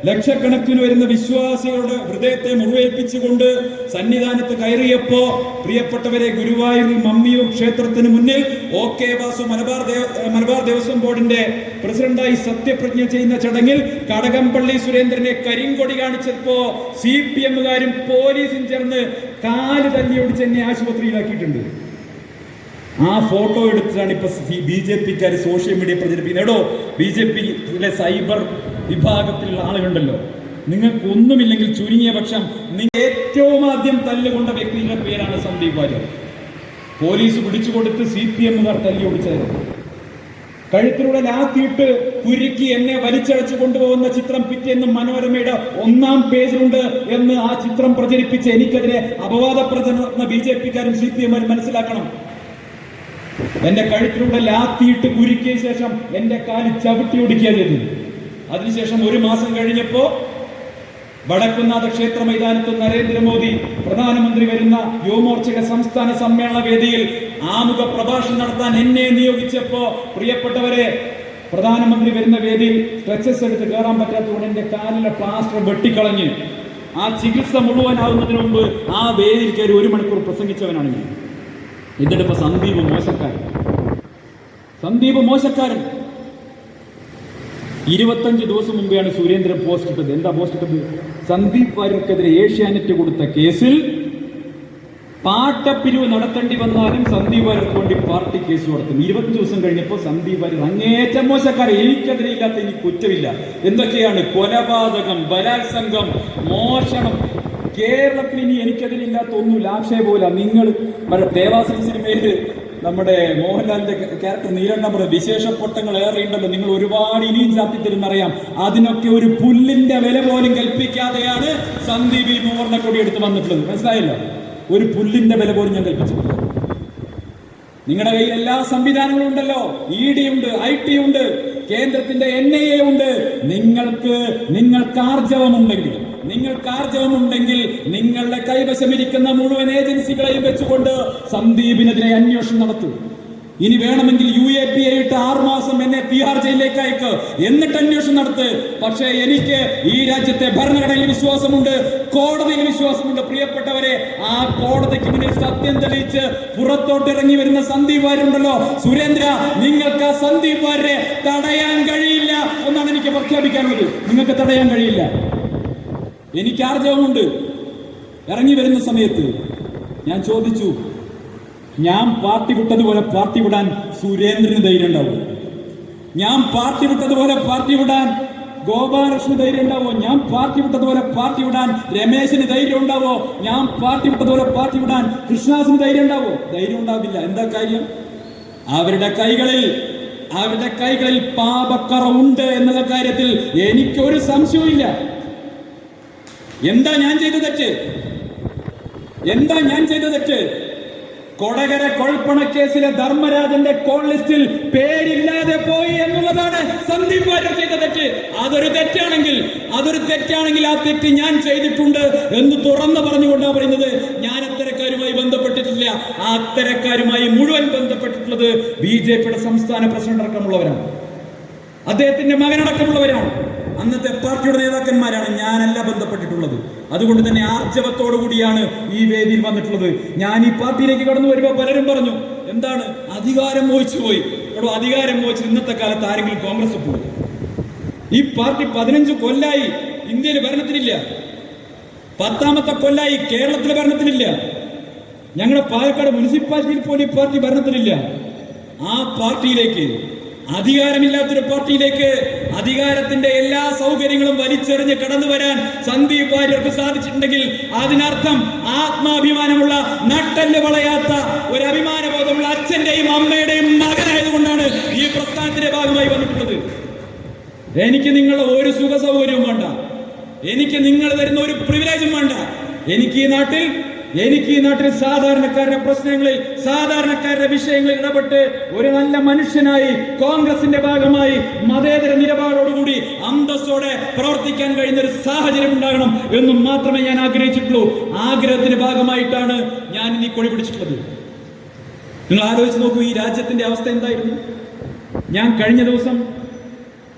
ലക്ഷക്കണക്കിന് വരുന്ന വിശ്വാസികളുടെ ഹൃദയത്തെ മുറിവേൽപ്പിച്ചുകൊണ്ട് സന്നിധാനത്ത് കയറിയപ്പോ പ്രിയപ്പെട്ടവരെ, ഗുരുവായൂരിൽ മമ്മിയൂർ ക്ഷേത്രത്തിന് മുന്നിൽ OK വാസു മലബാർ ദേവസ്വം ബോർഡിന്റെ പ്രസിഡന്റായി സത്യപ്രതിജ്ഞ ചെയ്യുന്ന ചടങ്ങിൽ കടകംപള്ളി സുരേന്ദ്രനെ കരിങ്കൊടി കാണിച്ചപ്പോ CPM-കാരും പോലീസും ചേർന്ന് കാല് തല്ലിയൊടിച്ച് എന്നെ ആശുപത്രിയിലാക്കിയിട്ടുണ്ട്. ആ ഫോട്ടോ എടുത്തിട്ടാണ് ഇപ്പൊ BJP-ക്കാർ സോഷ്യൽ മീഡിയ പ്രചരിപ്പിക്കുന്നത്. എടോ, BJP-യിലെ സൈബർ വിഭാഗത്തിലുള്ള ആളുകളുണ്ടല്ലോ, നിങ്ങൾക്ക് ഒന്നുമില്ലെങ്കിൽ ചുരുങ്ങിയ പക്ഷം നിങ്ങൾ ഏറ്റവും ആദ്യം തല്ലുകൊണ്ട വ്യക്തിയുടെ പേരാണ് സന്ദീപ് വാര്യർ. പോലീസ് പിടിച്ചുകൊടുത്ത് CPM-കാർ തല്ലി ഓടിച്ചായിരുന്നു. കഴുത്തിലൂടെ ലാത്തിയിട്ട് കുരുക്കി എന്നെ വലിച്ചടച്ചു കൊണ്ടുപോകുന്ന ചിത്രം പിറ്റേന്ന് മനോരമയുടെ 1-ാം പേജിലുണ്ട് എന്ന് ആ ചിത്രം പ്രചരിപ്പിച്ച് എനിക്കെതിരെ അപവാദ പ്രചരണം BJP-ക്കാരും CPM-കാരും മനസ്സിലാക്കണം. എന്റെ കഴുത്തിലൂടെ ലാത്തിയിട്ട് കുരുക്കിയ ശേഷം എന്റെ കാല് ചവിട്ടി ഒടിക്കുക ചെയ്തു. അതിനുശേഷം 1 മാസം കഴിഞ്ഞപ്പോ വടക്കുന്നാഥ ക്ഷേത്ര മൈതാനത്ത് നരേന്ദ്രമോദി പ്രധാനമന്ത്രി വരുന്ന യുവമോർച്ചയുടെ സംസ്ഥാന സമ്മേളന വേദിയിൽ ആമുഖ പ്രഭാഷണം നടത്താൻ എന്നെ നിയോഗിച്ചപ്പോ പ്രിയപ്പെട്ടവരെ, പ്രധാനമന്ത്രി വരുന്ന വേദിയിൽ സ്ട്രെച്ചസ് എടുത്ത് കയറാൻ പറ്റാത്തതുകൊണ്ട് എന്റെ കാലിലെ പ്ലാസ്റ്റർ വെട്ടിക്കളഞ്ഞ് ആ ചികിത്സ മുഴുവനാവുന്നതിന് മുമ്പ് ആ വേദിയിൽ കയറി 1 മണിക്കൂർ പ്രസംഗിച്ചവനാണ് ഞാൻ. എന്നിട്ട് ഇപ്പൊ സന്ദീപ് മോശക്കാരൻ 25 ദിവസം മുമ്പെയാണ് സുരേന്ദ്രൻ പോസ്റ്റ് ഇട്ടത്. എന്താ പോസ്റ്റ് ഇട്ടത്? സന്ദീപ് വാര്യർക്കെതിരെ ഏഷ്യാനെറ്റ് കൊടുത്ത കേസിൽ പാട്ടപ്പിരിവ് നടത്തേണ്ടി വന്നാലും സന്ദീപ് വാര്യർക്ക് വേണ്ടി പാർട്ടി കേസ് നടത്തും. 20 ദിവസം കഴിഞ്ഞപ്പോൾ സന്ദീപ് വാര്യർ അങ്ങേറ്റം മോശക്കാരൻ, എനിക്കെതിരെ ഇല്ലാത്ത എനിക്ക് കുറ്റമില്ല. എന്തൊക്കെയാണ്? കൊലപാതകം, ബലാത്സംഗം, മോഷണം. കേരളത്തിൽ ഇനി എനിക്കെതിരെ ഇല്ലാത്ത ഒന്നുമില്ല. ആക്ഷേപ പോലെ നിങ്ങൾ ദേവാസുര സിനിമയിൽ നമ്മുടെ മോഹൻലാലിന്റെ ക്യാരക്ടർ നീലണ്ണ പറഞ്ഞ വിശേഷ പൊട്ടങ്ങൾ ഏറെ ഉണ്ടല്ലോ, നിങ്ങൾ ഒരുപാട് ഇനിയും ചാത്തി തരുന്നറിയാം. അതിനൊക്കെ ഒരു പുല്ലിന്റെ വില പോലും കൽപ്പിക്കാതെയാണ് സന്ദീപ് ഈ മൂവർണ്ണ കൊടി എടുത്ത് വന്നിട്ടുള്ളത്. മനസ്സിലായല്ലോ? ഒരു പുല്ലിന്റെ വില പോലും ഞാൻ കൽപ്പിച്ചിട്ടില്ല. നിങ്ങളുടെ കയ്യിൽ എല്ലാ സംവിധാനങ്ങളും ഉണ്ടല്ലോ. ED ഉണ്ട്, IT ഉണ്ട്, കേന്ദ്രത്തിന്റെ NIA ഉണ്ട്. നിങ്ങൾക്ക് ആർജവമുണ്ടെങ്കിൽ നിങ്ങളുടെ കൈവശമിരിക്കുന്ന മുഴുവൻ ഏജൻസികളെയും വെച്ചുകൊണ്ട് സന്ദീപിനെതിരെ അന്വേഷണം നടത്തും. ഇനി വേണമെങ്കിൽ UAP ആയിട്ട് 6 മാസം എന്നെ തിഹാർ ജയിലിലേക്ക് അയക്ക്, എന്നിട്ട് അന്വേഷണം നടത്ത്. പക്ഷേ എനിക്ക് ഈ രാജ്യത്തെ ഭരണഘടനയിൽ വിശ്വാസമുണ്ട്, കോടതിയിൽ വിശ്വാസമുണ്ട്. പ്രിയപ്പെട്ടവരെ, ആ കോടതിക്ക് മുന്നിൽ സത്യം തെളിയിച്ച് പുറത്തോട്ട് ഇറങ്ങി വരുന്ന സന്ദീപ് വാര്യരുണ്ടല്ലോ, സുരേന്ദ്ര, നിങ്ങൾക്ക് ആ സന്ദീപ് വാര്യരെ തടയാൻ കഴിയില്ല എന്നാണ് എനിക്ക് പ്രഖ്യാപിക്കാനുള്ളത്. നിങ്ങൾക്ക് തടയാൻ കഴിയില്ല. എനിക്ക് ആർജവമുണ്ട്. ഇറങ്ങി വരുന്ന സമയത്ത് ഞാൻ ചോദിച്ചു, ഞാൻ പാർട്ടി വിട്ടതുപോലെ പാർട്ടി വിടാൻ സുരേന്ദ്രന് ധൈര്യം ഉണ്ടാവും? ഞാൻ പാർട്ടി വിട്ടതുപോലെ പാർട്ടി വിടാൻ ഗോപാലകൃഷ്ണന് ധൈര്യം ഉണ്ടാവോ? ഞാൻ പാർട്ടി വിട്ടതുപോലെ പാർട്ടി വിടാൻ രമേശിന് ധൈര്യം ഉണ്ടാവോ? ഞാൻ പാർട്ടി വിട്ടതുപോലെ പാർട്ടി വിടാൻ കൃഷ്ണദാസിന് ധൈര്യം ഉണ്ടാവോ? ധൈര്യം ഉണ്ടാവില്ല. എന്താ കാര്യം? അവരുടെ കൈകളിൽ പാപക്കറ ഉണ്ട് എന്നുള്ള കാര്യത്തിൽ എനിക്കൊരു സംശയവും ഇല്ല. എന്താ ഞാൻ ചെയ്ത തെറ്റ്? എന്താ ഞാൻ ചെയ്ത തെറ്റ്? കൊടകര കൊഴൽപ്പണ കേസിലെ ധർമ്മരാജന്റെ കോൾ ലിസ്റ്റിൽ പേരില്ലാതെ പോയി എന്നുള്ളതാണ് സന്ദീപ് വാര്യർ ചെയ്ത തെറ്റ്. അതൊരു തെറ്റാണെങ്കിൽ ആ തെറ്റ് ഞാൻ ചെയ്തിട്ടുണ്ട് എന്ന് തുറന്നു പറഞ്ഞുകൊണ്ടാണ് പറയുന്നത്. ഞാൻ അത്തരക്കാരുമായി ബന്ധപ്പെട്ടിട്ടില്ല. ആ അത്തരക്കാരുമായി മുഴുവൻ ബന്ധപ്പെട്ടിട്ടുള്ളത് BJPയുടെ സംസ്ഥാന പ്രസിഡന്റ് അടക്കമുള്ളവരാണ്, അദ്ദേഹത്തിന്റെ മകനടക്കമുള്ളവരാണ്, അന്നത്തെ പാർട്ടിയുടെ നേതാക്കന്മാരാണ്. ഞാനല്ല ബന്ധപ്പെട്ടിട്ടുള്ളത്. അതുകൊണ്ട് തന്നെ ആർജവത്തോടു കൂടിയാണ് ഈ വേദിയിൽ വന്നിട്ടുള്ളത്. ഞാൻ ഈ പാർട്ടിയിലേക്ക് കടന്നു വരുമ്പോൾ പലരും പറഞ്ഞു, എന്താണ് അധികാരം മോഹിച്ചു പോയി. എടോ, അധികാരം മോഹിച്ച് ഇന്നത്തെ കാലത്ത് ആരെങ്കിലും കോൺഗ്രസ് പോയി? ഈ പാർട്ടി 15 കൊല്ലായി ഇന്ത്യയിൽ ഭരണത്തിലില്ല, 10ാമത്തെ കൊല്ലായി കേരളത്തിലെ ഭരണത്തിലില്ല, ഞങ്ങളുടെ പാലക്കാട് മുനിസിപ്പാലിറ്റിയിൽ പോലും ഈ പാർട്ടി ഭരണത്തിലില്ല. ആ പാർട്ടിയിലേക്ക്, അധികാരമില്ലാത്തൊരു പാർട്ടിയിലേക്ക് അധികാരത്തിന്റെ എല്ലാ സൗകര്യങ്ങളും വലിച്ചെറിഞ്ഞ് കടന്നു വരാൻ സന്ദീപ് വാര്യർക്ക് സാധിച്ചിട്ടുണ്ടെങ്കിൽ അതിനർത്ഥം ആത്മാഭിമാനമുള്ള, നട്ടല് വളയാത്ത ഒരു അഭിമാനബോധമുള്ള അച്ഛന്റെയും അമ്മയുടെയും മകനായതുകൊണ്ടാണ് ഈ പ്രസ്ഥാനത്തിന്റെ ഭാഗമായി വന്നിട്ടുള്ളത്. എനിക്ക് നിങ്ങളുടെ ഒരു സുഖ സൗകര്യവും വേണ്ട, എനിക്ക് നിങ്ങൾ തരുന്ന ഒരു പ്രിവിലേജും വേണ്ട. എനിക്ക് ഈ നാട്ടിൽ സാധാരണക്കാരുടെ പ്രശ്നങ്ങളിൽ, സാധാരണക്കാരുടെ വിഷയങ്ങളിൽ ഇടപെട്ട് ഒരു നല്ല മനുഷ്യനായി കോൺഗ്രസിന്റെ ഭാഗമായി മതേതര നിലപാടോടുകൂടി അന്തസ്സോടെ പ്രവർത്തിക്കാൻ കഴിയുന്ന ഒരു സാഹചര്യം ഉണ്ടാകണം എന്നും മാത്രമേ ഞാൻ ആഗ്രഹിച്ചിട്ടുള്ളൂ. ആഗ്രഹത്തിന്റെ ഭാഗമായിട്ടാണ് ഞാൻ ഇനി കൊടി പിടിച്ചിട്ടുള്ളത്. നിങ്ങൾ ആലോചിച്ച് നോക്കൂ, ഈ രാജ്യത്തിന്റെ അവസ്ഥ എന്തായിരുന്നു? ഞാൻ കഴിഞ്ഞ ദിവസം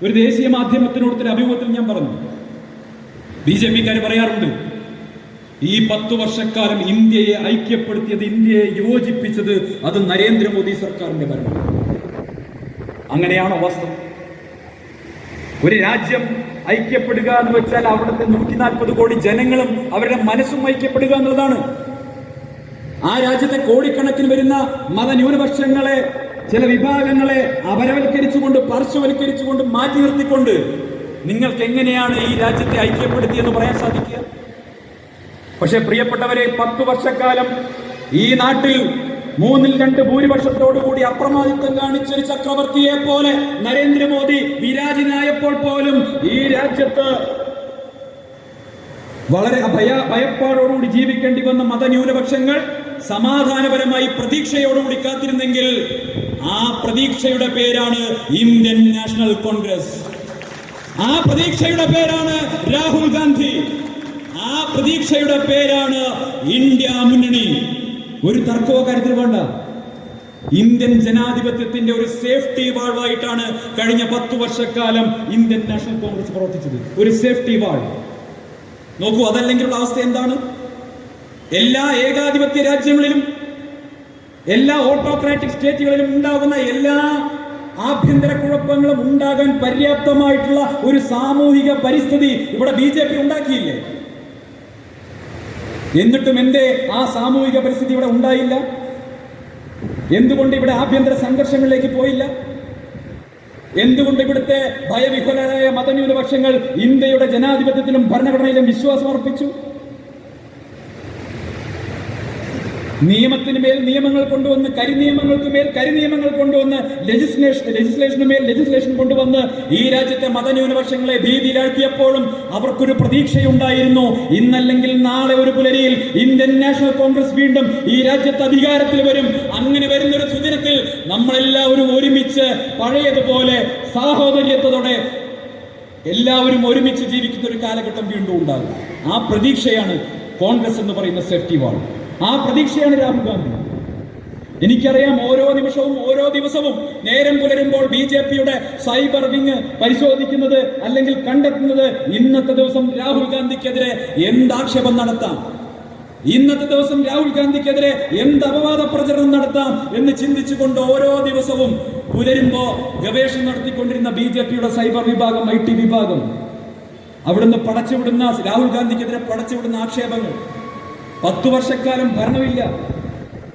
ഒരു ദേശീയ മാധ്യമത്തിനോടൊരു അഭിമുഖത്തിൽ ഞാൻ പറഞ്ഞു, BJPക്കാർ പറയാറുണ്ട്, ഈ 10 വർഷക്കാലം ഇന്ത്യയെ ഐക്യപ്പെടുത്തിയത്, ഇന്ത്യയെ യോജിപ്പിച്ചത് അത് നരേന്ദ്രമോദി സർക്കാരിന്റെ ഭരണം. അങ്ങനെയാണോ വാസ്തവം? ഒരു രാജ്യം ഐക്യപ്പെടുക എന്ന് വെച്ചാൽ അവിടുത്തെ 140 കോടി ജനങ്ങളും അവരുടെ മനസ്സും ഐക്യപ്പെടുക എന്നുള്ളതാണ്. ആ രാജ്യത്തെ കോടിക്കണക്കിന് വരുന്ന മതന്യൂനപക്ഷങ്ങളെ, ചില വിഭാഗങ്ങളെ അപരവൽക്കരിച്ചുകൊണ്ട്, പാർശ്വവൽക്കരിച്ചുകൊണ്ട്, മാറ്റി നിർത്തിക്കൊണ്ട് നിങ്ങൾക്ക് എങ്ങനെയാണ് ഈ രാജ്യത്തെ ഐക്യപ്പെടുത്തിയെന്ന് പറയാൻ സാധിക്കുക? പക്ഷെ പ്രിയപ്പെട്ടവരെ, 10 വർഷക്കാലം ഈ നാട്ടിൽ 3/2 ഭൂരിപക്ഷത്തോടുകൂടി അപ്രമാദിത്വം കാണിച്ചൊരു ചക്രവർത്തിയെ പോലെ നരേന്ദ്രമോദി വിരാജിനായപ്പോൾ പോലും ഈ രാജ്യത്ത് വളരെ ഭയപ്പാടോടുകൂടി ജീവിക്കേണ്ടി വന്ന മതന്യൂനപക്ഷങ്ങൾ സമാധാനപരമായി പ്രതീക്ഷയോടുകൂടി കാത്തിരുന്നെങ്കിൽ ആ പ്രതീക്ഷയുടെ പേരാണ് ഇന്ത്യൻ നാഷണൽ കോൺഗ്രസ്. ആ പ്രതീക്ഷയുടെ പേരാണ് രാഹുൽ ഗാന്ധി. ആ പ്രതീക്ഷയുടെ പേരാണ് ഇന്ത്യ മുന്നണി. ഒരു തർക്കമോ കാര്യത്തിൽ വേണ്ട. ഇന്ത്യൻ ജനാധിപത്യത്തിന്റെ ഒരു സേഫ്റ്റി വാൾവായിട്ടാണ് കഴിഞ്ഞ 10 വർഷക്കാലം ഇന്ത്യൻ നാഷണൽ കോൺഗ്രസ് പ്രവർത്തിച്ചത്. ഒരു സേഫ്റ്റി വാൾ. നോക്കൂ, അതല്ലെങ്കിലുള്ള അവസ്ഥ എന്താണ്? എല്ലാ ഏകാധിപത്യ രാജ്യങ്ങളിലും, എല്ലാ ഓട്ടോക്രാറ്റിക് സ്റ്റേറ്റുകളിലും ഉണ്ടാകുന്ന എല്ലാ ആഭ്യന്തര കുഴപ്പങ്ങളും ഉണ്ടാകാൻ പര്യാപ്തമായിട്ടുള്ള ഒരു സാമൂഹിക പരിസ്ഥിതി ഇവിടെ BJP ഉണ്ടാക്കിയില്ലേ? എന്നിട്ടും എന്തേ ആ സാമൂഹിക പരിസ്ഥിതി ഇവിടെ ഉണ്ടായില്ല? എന്തുകൊണ്ട് ഇവിടെ ആഭ്യന്തര സംഘർഷങ്ങളിലേക്ക് പോയില്ല? എന്തുകൊണ്ട് ഇവിടുത്തെ ഭയവിഹ്വലരായ മതന്യൂനപക്ഷങ്ങൾ ഇന്ത്യയുടെ ജനാധിപത്യത്തിലും ഭരണഘടനയിലും വിശ്വാസം അർപ്പിച്ചു? നിയമത്തിന് മേൽ നിയമങ്ങൾ കൊണ്ടുവന്ന്, കരിനിയമങ്ങൾക്ക് മേൽ കരിനിയമങ്ങൾ കൊണ്ടുവന്ന്, ലെജിസ്ലേഷന് മേൽ ലെജിസ്ലേഷൻ കൊണ്ടുവന്ന് ഈ രാജ്യത്തെ മതന്യൂനപക്ഷങ്ങളെ ഭീതിയിലാഴ്ത്തിയപ്പോഴും അവർക്കൊരു പ്രതീക്ഷയുണ്ടായിരുന്നു. ഇന്നല്ലെങ്കിൽ നാളെ ഒരു പുലരിയിൽ ഇന്ത്യൻ നാഷണൽ കോൺഗ്രസ് വീണ്ടും ഈ രാജ്യത്ത് അധികാരത്തിൽ വരും. അങ്ങനെ വരുന്നൊരു സുദിനത്തിൽ നമ്മളെല്ലാവരും ഒരുമിച്ച് പഴയതുപോലെ സാഹോദര്യത്തോടെ എല്ലാവരും ഒരുമിച്ച് ജീവിക്കുന്ന ഒരു കാലഘട്ടം വീണ്ടും ഉണ്ടാകും. ആ പ്രതീക്ഷയാണ് കോൺഗ്രസ് എന്ന് പറയുന്ന സേഫ്റ്റി വാൾ. ആ പ്രതീക്ഷയാണ് രാഹുൽ ഗാന്ധി. എനിക്കറിയാം, ഓരോ നിമിഷവും ഓരോ ദിവസവും നേരം പുലരുമ്പോൾ BJPയുടെ സൈബർ വിങ് പരിശോധിക്കുന്നത് അല്ലെങ്കിൽ കണ്ടെത്തുന്നത് ഇന്നത്തെ ദിവസം രാഹുൽ ഗാന്ധിക്കെതിരെ എന്താക്ഷേപം നടത്താം, ഇന്നത്തെ ദിവസം രാഹുൽ ഗാന്ധിക്കെതിരെ എന്ത് അപവാദ പ്രചരണം നടത്താം എന്ന് ചിന്തിച്ചുകൊണ്ട് ഓരോ ദിവസവും പുലരുമ്പോ ഗവേഷണം നടത്തിക്കൊണ്ടിരുന്ന BJPയുടെ സൈബർ വിഭാഗം, IT വിഭാഗം, അവിടുന്ന് പടച്ചുവിടുന്ന രാഹുൽ ഗാന്ധിക്കെതിരെ പടച്ചുവിടുന്ന ആക്ഷേപങ്ങൾ. 10 വർഷക്കാലം ഭരണമില്ല.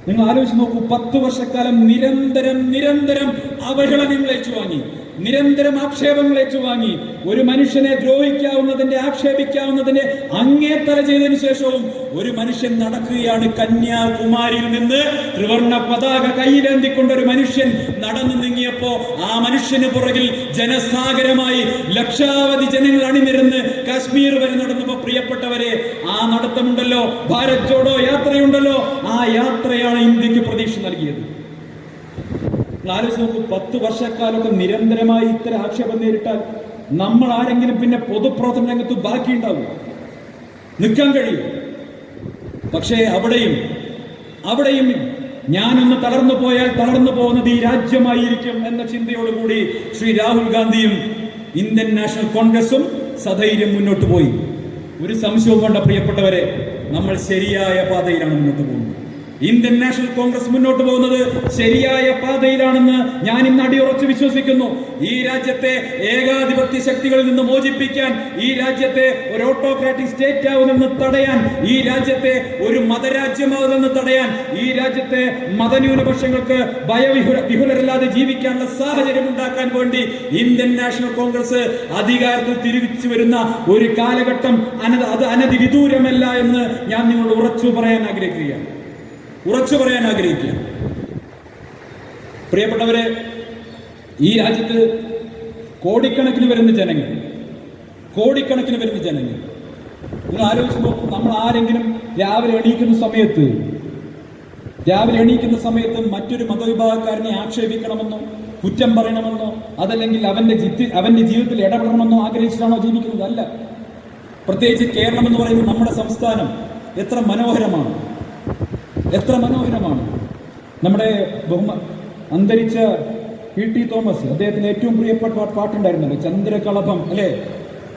നിങ്ങൾ ആലോചിച്ച് നോക്കൂ, 10 വർഷക്കാലം നിരന്തരം അവഹേളനങ്ങൾ ഏറ്റുവാങ്ങി. നിരന്തരം ആക്ഷേപങ്ങൾ ഏറ്റുവാങ്ങി ഒരു മനുഷ്യനെ ദ്രോഹിക്കാവുന്നതിന്റെ ആക്ഷേപിക്കാവുന്നതിന്റെ അങ്ങേത്തല ചെയ്തതിനു ശേഷവും ഒരു മനുഷ്യൻ നടക്കുകയാണ്. കന്യാകുമാരിയിൽ നിന്ന് ത്രിവർണ്ണ പതാക കയ്യിലേന്തിക്കൊണ്ട് ഒരു മനുഷ്യൻ നടന്നു നീങ്ങിയപ്പോ ആ മനുഷ്യന് പുറകിൽ ജനസാഗരമായി ലക്ഷാവധി ജനങ്ങൾ അണിനിരന്ന് കാശ്മീർ വരെ നടന്നപ്പോ പ്രിയപ്പെട്ടവരെ, ആ നടത്തമുണ്ടല്ലോ, ഭാരത് ജോഡോ യാത്രയുണ്ടല്ലോ, ആ യാത്രയാണ് ഇന്ത്യക്ക് പ്രതീക്ഷ നൽകിയത്. ആലോചിച്ച് നോക്കൂ, 10 വർഷക്കാലമൊക്കെ നിരന്തരമായി ഇത്തരം ആക്ഷേപം നേരിട്ടാൽ നമ്മൾ ആരെങ്കിലും പിന്നെ പൊതുപ്രവർത്തന രംഗത്ത് ബാക്കിയുണ്ടാവും? നിൽക്കാൻ കഴിയും. പക്ഷേ അവിടെയും ഞാനൊന്ന് തളർന്നു പോയാൽ തളർന്നു പോകുന്നത് ഈ രാജ്യമായിരിക്കും എന്ന ചിന്തയോടുകൂടി ശ്രീ രാഹുൽ ഗാന്ധിയും ഇന്ത്യൻ നാഷണൽ കോൺഗ്രസും സധൈര്യം മുന്നോട്ട് പോയി. ഒരു സംശയവും വേണ്ട പ്രിയപ്പെട്ടവരെ, നമ്മൾ ശരിയായ പാതയിലാണ് മുന്നോട്ട് പോകുന്നത്. ഇന്ത്യൻ നാഷണൽ കോൺഗ്രസ് മുന്നോട്ട് പോകുന്നത് ശരിയായ പാതയിലാണെന്ന് ഞാൻ ഇന്ന് അടിയുറച്ച് വിശ്വസിക്കുന്നു. ഈ രാജ്യത്തെ ഏകാധിപത്യ ശക്തികളിൽ നിന്ന് മോചിപ്പിക്കാൻ, ഈ രാജ്യത്തെ ഒരു ഓട്ടോക്രാറ്റിക് സ്റ്റേറ്റ് ആവുമെന്ന് തടയാൻ, ഈ രാജ്യത്തെ ഒരു മതരാജ്യമാവുമെന്ന് തടയാൻ, ഈ രാജ്യത്തെ മതന്യൂനപക്ഷങ്ങൾക്ക് ഭയവിഹുലരല്ലാതെ ജീവിക്കാനുള്ള സാഹചര്യം ഉണ്ടാക്കാൻ വേണ്ടി ഇന്ത്യൻ നാഷണൽ കോൺഗ്രസ് അധികാരത്തിൽ തിരിച്ചു വരുന്ന ഒരു കാലഘട്ടം അത് അനധിവിദൂരമല്ല എന്ന് ഞാൻ നിങ്ങളോട് ഉറച്ചു പറയാൻ ആഗ്രഹിക്കുകയാണ്. പ്രിയപ്പെട്ടവരെ, ഈ രാജ്യത്ത് കോടിക്കണക്കിന് വരുന്ന ജനങ്ങൾ നിങ്ങൾ ആലോചിച്ച് നോക്കും. നമ്മൾ ആരെങ്കിലും രാവിലെ എണീക്കുന്ന സമയത്ത് മറ്റൊരു മതവിഭാഗക്കാരനെ ആക്ഷേപിക്കണമെന്നോ കുറ്റം പറയണമെന്നോ അതല്ലെങ്കിൽ അവന്റെ ജീവിതത്തിൽ ഇടപെടണമെന്നോ ആഗ്രഹിച്ചിട്ടാണോ ജീവിക്കുന്നത്? അല്ല. പ്രത്യേകിച്ച് കേരളം എന്ന് പറയുന്നത് നമ്മുടെ സംസ്ഥാനം എത്ര മനോഹരമാണ്. നമ്മുടെ അന്തരിച്ച P.T. തോമസ്, അദ്ദേഹത്തിന് ഏറ്റവും പ്രിയപ്പെട്ട പാട്ടുണ്ടായിരുന്നല്ലോ, ചന്ദ്രകളഭം അല്ലെ?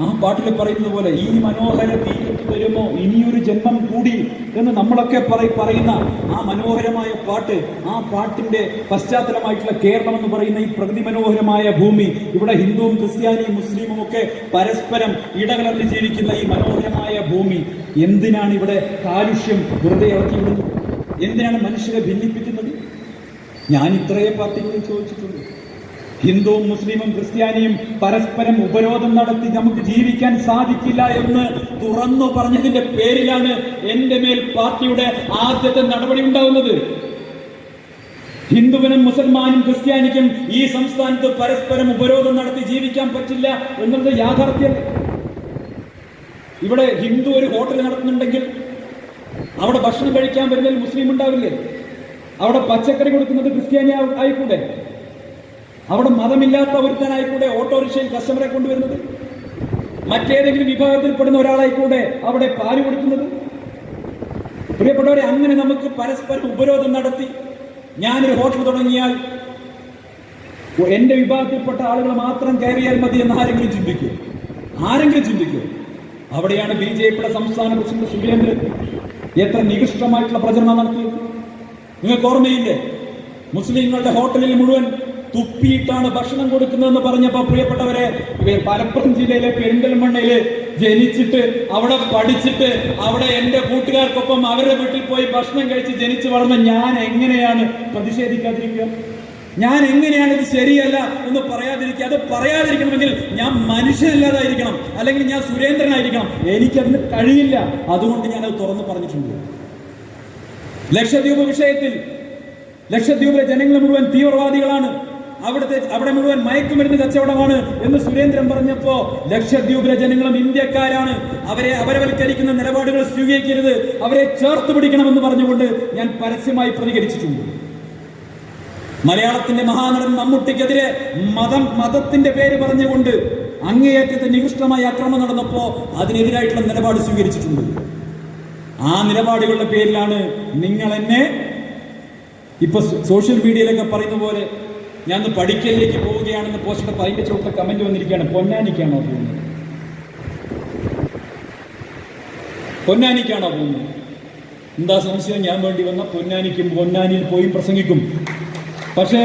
ആ പാട്ടിൽ പറയുന്നത് പോലെ ഈ മനോഹര തീരത്ത് വരുമോ ഇനിയൊരു ജന്മം കൂടി എന്ന് നമ്മളൊക്കെ പറയുന്ന ആ മനോഹരമായ പാട്ട്, ആ പാട്ടിന്റെ പശ്ചാത്തലമായിട്ടുള്ള കേരളം എന്ന് പറയുന്ന ഈ പ്രകൃതി മനോഹരമായ ഭൂമി, ഇവിടെ ഹിന്ദുവും ക്രിസ്ത്യാനിയും മുസ്ലിമും ഒക്കെ പരസ്പരം ഇടകലർന്ന് ജീവിക്കുന്ന ഈ മനോഹരമായ ഭൂമി എന്തിനാണ് ഇവിടെ കാലുഷ്യം വെറുതെ ഇറക്കിവിടുന്നത്? എന്തിനാണ് മനുഷ്യരെ ഭിന്നിപ്പിക്കുന്നത്? ഞാൻ ഇത്രയേ പാർട്ടികളിൽ ചോദിച്ചിട്ടുള്ളൂ. ഹിന്ദുവും മുസ്ലിമും ക്രിസ്ത്യാനിയും പരസ്പരം ഉപരോധം നടത്തി നമുക്ക് ജീവിക്കാൻ സാധിക്കില്ല എന്ന് തുറന്നു പറഞ്ഞതിന്റെ പേരിലാണ് എന്റെ മേൽ പാർട്ടിയുടെ ആദ്യത്തെ നടപടി ഉണ്ടാവുന്നത്. ഹിന്ദുവിനും മുസൽമാനും ക്രിസ്ത്യാനിക്കും ഈ സംസ്ഥാനത്ത് പരസ്പരം ഉപരോധം നടത്തി ജീവിക്കാൻ പറ്റില്ല എന്നുള്ളത് യാഥാർത്ഥ്യം. ഇവിടെ ഹിന്ദു ഒരു ഹോട്ടൽ നടത്തുന്നുണ്ടെങ്കിൽ അവിടെ ഭക്ഷണം കഴിക്കാൻ വരുന്നതിൽ മുസ്ലിം ഉണ്ടാവില്ലേ? അവിടെ പച്ചക്കറി കൊടുക്കുന്നത് ക്രിസ്ത്യാനി ആയിക്കൂടെ? അവിടെ മതമില്ലാത്ത ഒരുത്തനായിക്കൂടെ ഓട്ടോറിക്ഷയിൽ കസ്റ്റമറെ കൊണ്ടുവരുന്നത്? മറ്റേതെങ്കിലും വിഭാഗത്തിൽപ്പെടുന്ന ഒരാളായിക്കൂടെ അവിടെ പാല് കൊടുക്കുന്നത്? പ്രിയപ്പെട്ടവരെ, അങ്ങനെ നമുക്ക് പരസ്പരം ഉപരോധം നടത്തി ഞാനൊരു ഹോട്ടൽ തുടങ്ങിയാൽ എന്റെ വിഭാഗത്തിൽപ്പെട്ട ആളുകൾ മാത്രം കയറിയാൽ മതി എന്ന് ആരെങ്കിലും ചിന്തിക്കൂ? അവിടെയാണ് BJPയുടെ സംസ്ഥാന പ്രസിഡന്റ് സുരേന്ദ്രൻ എത്ര നികൃഷ്ടമായിട്ടുള്ള പ്രചരണം നടത്തിയത്. നിങ്ങൾക്ക് ഓർമ്മയില്ലേ? മുസ്ലിങ്ങളുടെ ഹോട്ടലിൽ മുഴുവൻ തുപ്പിയിട്ടാണ് ഭക്ഷണം കൊടുക്കുന്നതെന്ന് പറഞ്ഞപ്പോ പ്രിയപ്പെട്ടവരെ, മലപ്പുറം ജില്ലയിലെ പെരിന്തൽമണ്ണയില് ജനിച്ചിട്ട് അവിടെ പഠിച്ചിട്ട് അവിടെ എന്റെ കൂട്ടുകാർക്കൊപ്പം അവരുടെ വീട്ടിൽ പോയി ഭക്ഷണം കഴിച്ച് ജനിച്ചു വളർന്ന ഞാൻ എങ്ങനെയാണ് പ്രതിഷേധിക്കാതിരിക്കുക? ഞാൻ എങ്ങനെയാണ് ഇത് ശരിയല്ല എന്ന് പറയാതിരിക്കുക? അത് പറയാതിരിക്കണമെങ്കിൽ ഞാൻ മനുഷ്യനല്ലാതായിരിക്കണം, അല്ലെങ്കിൽ ഞാൻ സുരേന്ദ്രനായിരിക്കണം. എനിക്കതിന് കഴിയില്ല. അതുകൊണ്ട് ഞാനത് തുറന്നു പറഞ്ഞിട്ടുണ്ട്. ലക്ഷദ്വീപ് വിഷയത്തിൽ ലക്ഷദ്വീപിലെ ജനങ്ങൾ മുഴുവൻ തീവ്രവാദികളാണ്, അവിടെ മുഴുവൻ മയക്കുമരുന്ന് കച്ചവടമാണ് എന്ന് സുരേന്ദ്രൻ പറഞ്ഞപ്പോ ലക്ഷദ്വീപിലെ ജനങ്ങളും ഇന്ത്യക്കാരാണ്, അവരെ അപരവൽക്കരിക്കുന്ന നിലപാടുകൾ സ്വീകരിക്കരുത്, അവരെ ചേർത്ത് പിടിക്കണമെന്ന് പറഞ്ഞുകൊണ്ട് ഞാൻ പരസ്യമായി പ്രതികരിച്ചിട്ടുണ്ട്. മലയാളത്തിന്റെ മഹാനടൻ മമ്മൂട്ടിക്കെതിരെ മതത്തിന്റെ പേര് പറഞ്ഞുകൊണ്ട് അങ്ങേയറ്റത്തെ നികൃഷ്ടമായ അക്രമം നടന്നപ്പോ അതിനെതിരായിട്ടുള്ള നിലപാട് സ്വീകരിച്ചിട്ടുണ്ട്. ആ നിലപാടുകളുടെ പേരിലാണ് നിങ്ങൾ എന്നെ ഇപ്പൊ സോഷ്യൽ മീഡിയയിലൊക്കെ പറയുന്ന പോലെ ഞാൻ പഠിക്കലിലേക്ക് പോവുകയാണെന്ന് പോസ്റ്റ് അതിന്റെ ചോട്ടിൽ കമന്റ് വന്നിരിക്കുകയാണ്. പൊന്നാനിക്കാണോ പോകുന്നത്? എന്താ സംശയം? ഞാൻ വേണ്ടി വന്ന പൊന്നാനിയിൽ പോയി പ്രസംഗിക്കും. പക്ഷേ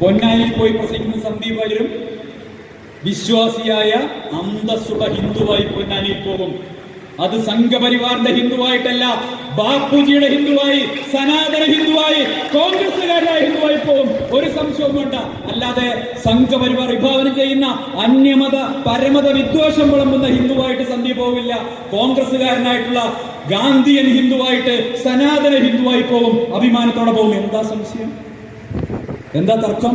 പൊന്നാനിയിൽ പോയി പ്രസംഗിക്കുന്ന സന്ദീപ് വാര്യരും വിശ്വാസിയായ അന്തസ്സുള്ള ഹിന്ദുവായി പൊന്നാനിയിൽ പോകും. അത് സംഘപരിവാറിന്റെ ഹിന്ദുവായിട്ടല്ല, ബാപ്പുജിയുടെ ഹിന്ദുവായി, സനാതന ഹിന്ദുവായി, കോൺഗ്രസുകാരായ ഹിന്ദുവായി പോകും. ഒരു സംശയവും വേണ്ട. അല്ലാതെ സംഘപരിവാർ വിഭാവനം ചെയ്യുന്ന അന്യമത പരമത വിദ്വേഷം വിളമ്പുന്ന ഹിന്ദുവായിട്ട് സന്ദീപ് പോവില്ല. കോൺഗ്രസുകാരനായിട്ടുള്ള ഗാന്ധിയൻ ഹിന്ദുവായിട്ട്, സനാതന ഹിന്ദുവായി പോകും. അഭിമാനത്തോടെ പോകും. എന്താ സംശയം? എന്താ തർക്കം?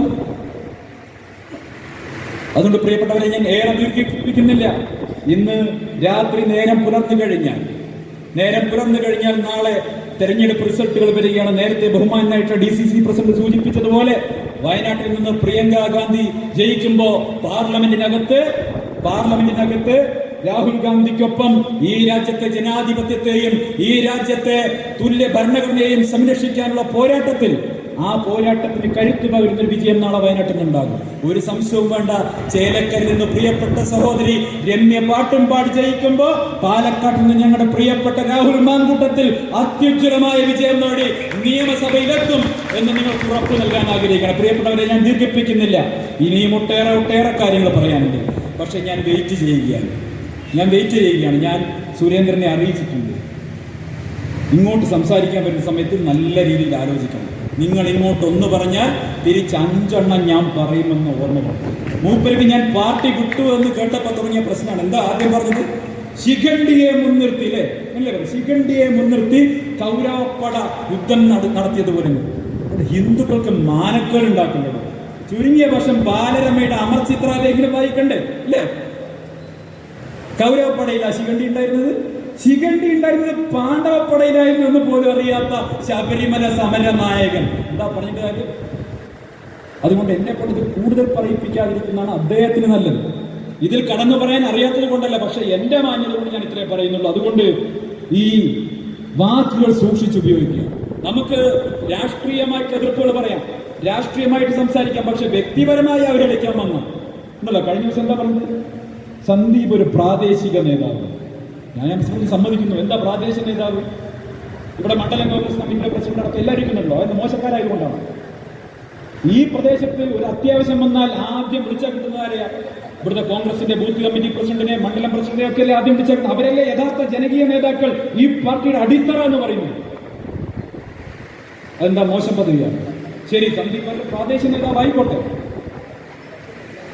അതുകൊണ്ട് പ്രിയപ്പെട്ടവരെ, ഞാൻ ഏറെ ദീർഘിപ്പിക്കുന്നില്ല. ഇന്ന് രാത്രി നേരം പുലർന്നു കഴിഞ്ഞാൽ നാളെ തെരഞ്ഞെടുപ്പ് റിസൾട്ടുകൾ വരികയാണ്. നേരത്തെ ബഹുമാനായിട്ട് DCC പ്രസിഡന്റ് സൂചിപ്പിച്ചതുപോലെ വയനാട്ടിൽ നിന്ന് പ്രിയങ്ക ഗാന്ധി ജയിക്കുമ്പോ പാർലമെന്റിനകത്ത് രാഹുൽ ഗാന്ധിക്കൊപ്പം ഈ രാജ്യത്തെ ജനാധിപത്യത്തെയും ഈ രാജ്യത്തെ തുല്യ ഭരണഘടനയെയും സംരക്ഷിക്കാനുള്ള ആ പോരാട്ടത്തിന് കരുത്തു പകരുന്ന ഒരു വിജയം നാളെ വയനാട്ടിൽ നിന്നുണ്ടാകും. ഒരു സംശയവും വേണ്ട. ചേലക്കരയിൽ നിന്ന് പ്രിയപ്പെട്ട സഹോദരി രമ്യ പാട്ടും പാടി ജയിക്കുമ്പോ പാലക്കാട്ടിൽ നിന്ന് ഞങ്ങളുടെ പ്രിയപ്പെട്ട രാഹുൽ മാങ്കൂട്ടത്തിൽ അത്യുജ്വലമായ വിജയം നേടി നിയമസഭയിലെത്തും എന്ന് നിങ്ങൾക്ക് ഉറപ്പു നൽകാൻ ആഗ്രഹിക്കണം. പ്രിയപ്പെട്ടവരെ, ഞാൻ ദീർഘിപ്പിക്കുന്നില്ല. ഇനിയും ഒട്ടേറെ കാര്യങ്ങൾ പറയാനുണ്ട്. പക്ഷെ ഞാൻ വെയിറ്റ് ചെയ്യുകയാണ്. ഞാൻ സുരേന്ദ്രനെ അറിയിച്ചിട്ടുണ്ട്. ഇങ്ങോട്ട് സംസാരിക്കാൻ പറ്റുന്ന സമയത്ത് നല്ല രീതിയിൽ ആലോചിക്കണം. നിങ്ങൾ ഇങ്ങോട്ട് ഒന്ന് പറഞ്ഞാൽ തിരിച്ച് 5 എണ്ണം ഞാൻ പറയുമെന്ന് ഓർമ്മ പറഞ്ഞു. മൂപ്പർക്ക് ഞാൻ പാർട്ടി വിട്ടു എന്ന് കേട്ടപ്പോൾ തുടങ്ങിയ പ്രശ്നമാണ്. എന്താ ആദ്യം പറഞ്ഞത്? ശിഖണ്ഡിയെ മുൻനിർത്തി, അല്ലേ? ശിഖണ്ഡിയെ മുൻനിർത്തി കൗരവപ്പട യുദ്ധം നടത്തിയതുപോലെ ഹിന്ദുക്കൾക്ക് മാനക്കേട് ഉണ്ടാക്കുന്നത്. ചുരുങ്ങിയ വർഷം ബാലരമയുടെ അമർചിത്രാലേഖനം വായിക്കണ്ടേ, അല്ലേ? കൗരവപ്പടയിലാ ശിഖണ്ഡി ഉണ്ടായിരുന്നത് പാണ്ഡവപ്പടയിലായിരുന്നു എന്ന് പോലും അറിയാത്ത ശബരിമല സമര നായകൻ. എന്താ പറഞ്ഞിട്ട് കാര്യം? അതുകൊണ്ട് എന്നെ കൊണ്ട് ഇത് കൂടുതൽ പറയിപ്പിക്കാതിരിക്കുന്നതാണ് അദ്ദേഹത്തിന് നല്ലത്. ഇതിൽ കടന്നു പറയാൻ അറിയാത്തത് കൊണ്ടല്ല, പക്ഷെ എന്റെ മാന്യത കൊണ്ട് ഞാൻ ഇത്രേ പറയുന്നുള്ളൂ. അതുകൊണ്ട് ഈ വാക്കുകൾ സൂക്ഷിച്ചുപയോഗിക്കുക. നമുക്ക് രാഷ്ട്രീയമായിട്ട് എതിർപ്പുകൾ പറയാം, രാഷ്ട്രീയമായിട്ട് സംസാരിക്കാം, പക്ഷെ വ്യക്തിപരമായി അവരടിക്കാൻ ഉണ്ടല്ലോ. കഴിഞ്ഞ ദിവസം എന്താ പറഞ്ഞത്? സന്ദീപ് ഒരു പ്രാദേശിക നേതാവ്. ഞാൻ സമ്മതിക്കുന്നു. എന്താ പ്രാദേശിക നേതാവ്? ഇവിടെ മണ്ഡലം കോൺഗ്രസ് കമ്മിറ്റിയുടെ പ്രസിഡന്റ് അടക്കം എല്ലാവരും ഇരിക്കുന്നുണ്ടല്ലോ. അത് മോശക്കാരായതുകൊണ്ടാണ്. ഈ പ്രദേശത്ത് ഒരു അത്യാവശ്യം വന്നാൽ ആദ്യം വിളിച്ചാൽ കിട്ടുന്നവരെയാ. ഇവിടുത്തെ കോൺഗ്രസിന്റെ ബൂത്ത് കമ്മിറ്റി പ്രസിഡന്റിനെ, മണ്ഡലം പ്രസിഡന്റിനെ ഒക്കെ അല്ലേ ആദ്യം വിളിച്ചാൽ കിട്ടുന്നത്. അവരല്ലേ യഥാർത്ഥ ജനകീയ നേതാക്കൾ, ഈ പാർട്ടിയുടെ അടിത്തറ എന്ന് പറയുന്നത്. അതെന്താ മോശം പദവിയാണ്? ശരി, സന്ദീപ് പ്രാദേശിക നേതാവ് ആയിക്കോട്ടെ,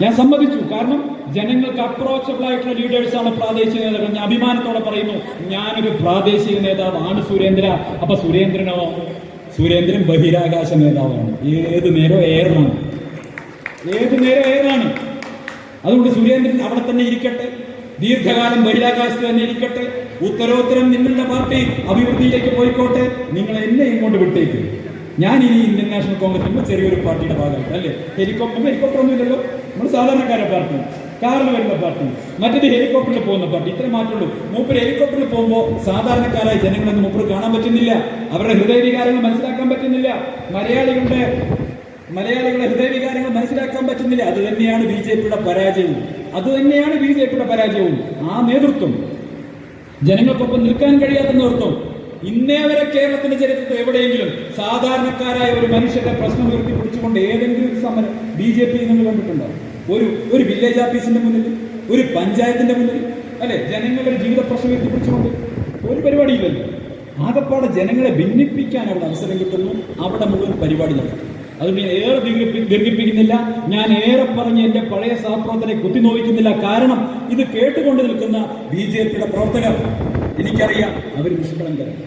ഞാൻ സമ്മതിച്ചു. കാരണം ജനങ്ങൾക്ക് അപ്രോച്ചബിൾ ആയിട്ടുള്ള ലീഡേഴ്സാണ് പ്രാദേശിക നേതാക്കൾ. ഞാൻ അഭിമാനത്തോടെ പറയുന്നു, ഞാനൊരു പ്രാദേശിക നേതാവാണ് സുരേന്ദ്ര. അപ്പൊ സുരേന്ദ്രൻ ബഹിരാകാശ നേതാവാണ്. ഏത് നേരം എയറിലാണ്. അതുകൊണ്ട് സുരേന്ദ്രൻ അവിടെ തന്നെ ഇരിക്കട്ടെ, ദീർഘകാലം ബഹിരാകാശത്ത് തന്നെ ഇരിക്കട്ടെ. ഉത്തരോത്തരം നിങ്ങളുടെ പാർട്ടി അഭിവൃദ്ധിയിലേക്ക് പോയിക്കോട്ടെ. നിങ്ങൾ എന്നെ ഇങ്ങോട്ട് വിട്ടേക്ക്. ഞാൻ ഇനി ഇന്ത്യൻ നാഷണൽ കോൺഗ്രസ് ചെറിയൊരു പാർട്ടിയുടെ ഭാഗമായിട്ട്, അല്ലേ? ഹെലികോപ്റ്റർ ഒന്നും ഇല്ലല്ലോ. നമ്മൾ സാധാരണക്കാരുടെ പാർട്ടി, കാറിൽ വരുന്ന പാർട്ടി, മറ്റേത് ഹെലികോപ്റ്ററിൽ പോകുന്ന പാർട്ടി. ഇത്രേ മാറ്റുള്ളൂ. മൂപ്പര് ഹെലികോപ്റ്ററിൽ പോകുമ്പോൾ സാധാരണക്കാരായ ജനങ്ങളൊന്നും മൂപ്പര് കാണാൻ പറ്റുന്നില്ല. അവരുടെ ഹൃദയവികാരങ്ങൾ മനസ്സിലാക്കാൻ പറ്റുന്നില്ല. മലയാളികളുടെ ഹൃദയവികാരങ്ങൾ മനസ്സിലാക്കാൻ പറ്റുന്നില്ല. അത് തന്നെയാണ് ബി ജെ പിയുടെ പരാജയവും. ആ നേതൃത്വം, ജനങ്ങൾക്കൊപ്പം നിൽക്കാൻ കഴിയാത്ത നേതൃത്വം, ഇന്നേ വരെ കേരളത്തിന്റെ ചരിത്രത്തിൽ എവിടെയെങ്കിലും സാധാരണക്കാരായ ഒരു മനുഷ്യന്റെ പ്രശ്നം ഉയർത്തിപ്പിടിച്ചുകൊണ്ട് ഏതെങ്കിലും ഒരു സമരം ബി ജെ പി നിങ്ങൾ കണ്ടിട്ടുണ്ടോ? ഒരു വില്ലേജ് ഓഫീസിന്റെ മുന്നിൽ, ഒരു പഞ്ചായത്തിന്റെ മുന്നിൽ, അല്ലെ? ജനങ്ങളുടെ ജീവിത പ്രശ്നം ഉയർത്തിപ്പിടിച്ചുകൊണ്ട് ഒരു പരിപാടിയില്ലല്ലോ. ആകപ്പാടെ ജനങ്ങളെ ഭിന്നിപ്പിക്കാൻ അവിടെ അവസരം കിട്ടുന്നു, അവിടെ മുഴുവൻ പരിപാടി നടത്തും. അതുകൊണ്ട് ഞാൻ ഏറെ ദീർഘിപ്പിക്കുന്നില്ല. ഞാൻ ഏറെ പറഞ്ഞ് എന്റെ പഴയ സഹപ്രവർത്തകരെ കുത്തിനോവിക്കുന്നില്ല. കാരണം ഇത് കേട്ടുകൊണ്ട് നിൽക്കുന്ന ബി ജെ പിയുടെ പ്രവർത്തകർ, എനിക്കറിയാം, അവർ നിഷ്കളങ്കരാണ്.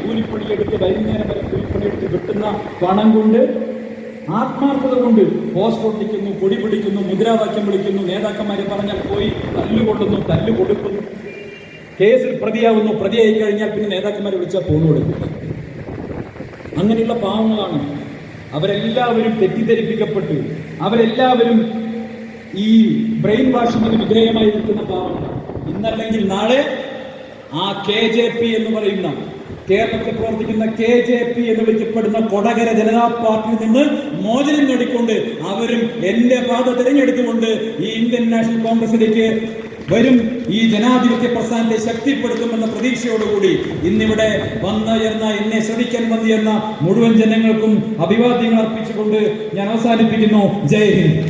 കൂലിപ്പണിയെടുത്ത് വൈകുന്നേരം വരെ കൂലിപ്പണിയെടുത്ത് കിട്ടുന്ന പണം കൊണ്ട്, ആത്മാർത്ഥത കൊണ്ട് പോസ്റ്റർ ഒട്ടിക്കുന്നു, കൊടി പിടിക്കുന്നു, മുദ്രാവാക്യം വിളിക്കുന്നു, നേതാക്കന്മാരെ പറഞ്ഞാൽ പോയി തല്ലുകൊള്ളുന്നു, തല്ലു കൊടുക്കുന്നു, കേസിൽ പ്രതിയാവുന്നു, പ്രതിയായി കഴിഞ്ഞാൽ പിന്നെ നേതാക്കന്മാരെ വിളിച്ചാൽ ഫോൺ കൊടുക്കുന്നു. അങ്ങനെയുള്ള പാവങ്ങളാണ്. അവരെല്ലാവരും തെറ്റിദ്ധരിപ്പിക്കപ്പെട്ടു, അവരെല്ലാവരും ഈ ബ്രെയിൻ വാഷിങ്ങിന് വിധേയമായി നിൽക്കുന്ന പാവങ്ങളാണ്. ഇന്നല്ലെങ്കിൽ നാളെ ആ KJP എന്ന് പറയുന്ന, കേരളത്തിൽ പ്രവർത്തിക്കുന്ന KJP എന്ന് വിളിക്കപ്പെടുന്ന കൊടകര ജനതാ പാർട്ടിയിൽ നിന്ന് മോചനം നേടിക്കൊണ്ട് അവരും എന്റെ പാത തിരഞ്ഞെടുത്തുകൊണ്ട് ഈ ഇന്ത്യൻ നാഷണൽ കോൺഗ്രസിലേക്ക് വരും. ഈ ജനാധിപത്യ പ്രസ്ഥാനത്തെ ശക്തിപ്പെടുത്തുമെന്ന പ്രതീക്ഷയോടുകൂടി ഇന്നിവിടെ വന്നുയർന്ന, എന്നെ ശ്രദ്ധിക്കാൻ വന്നുയർന്ന മുഴുവൻ ജനങ്ങൾക്കും അഭിവാദ്യങ്ങൾ അർപ്പിച്ചുകൊണ്ട് ഞാൻ അവസാനിപ്പിക്കുന്നു. ജയ് ഹിന്ദ്.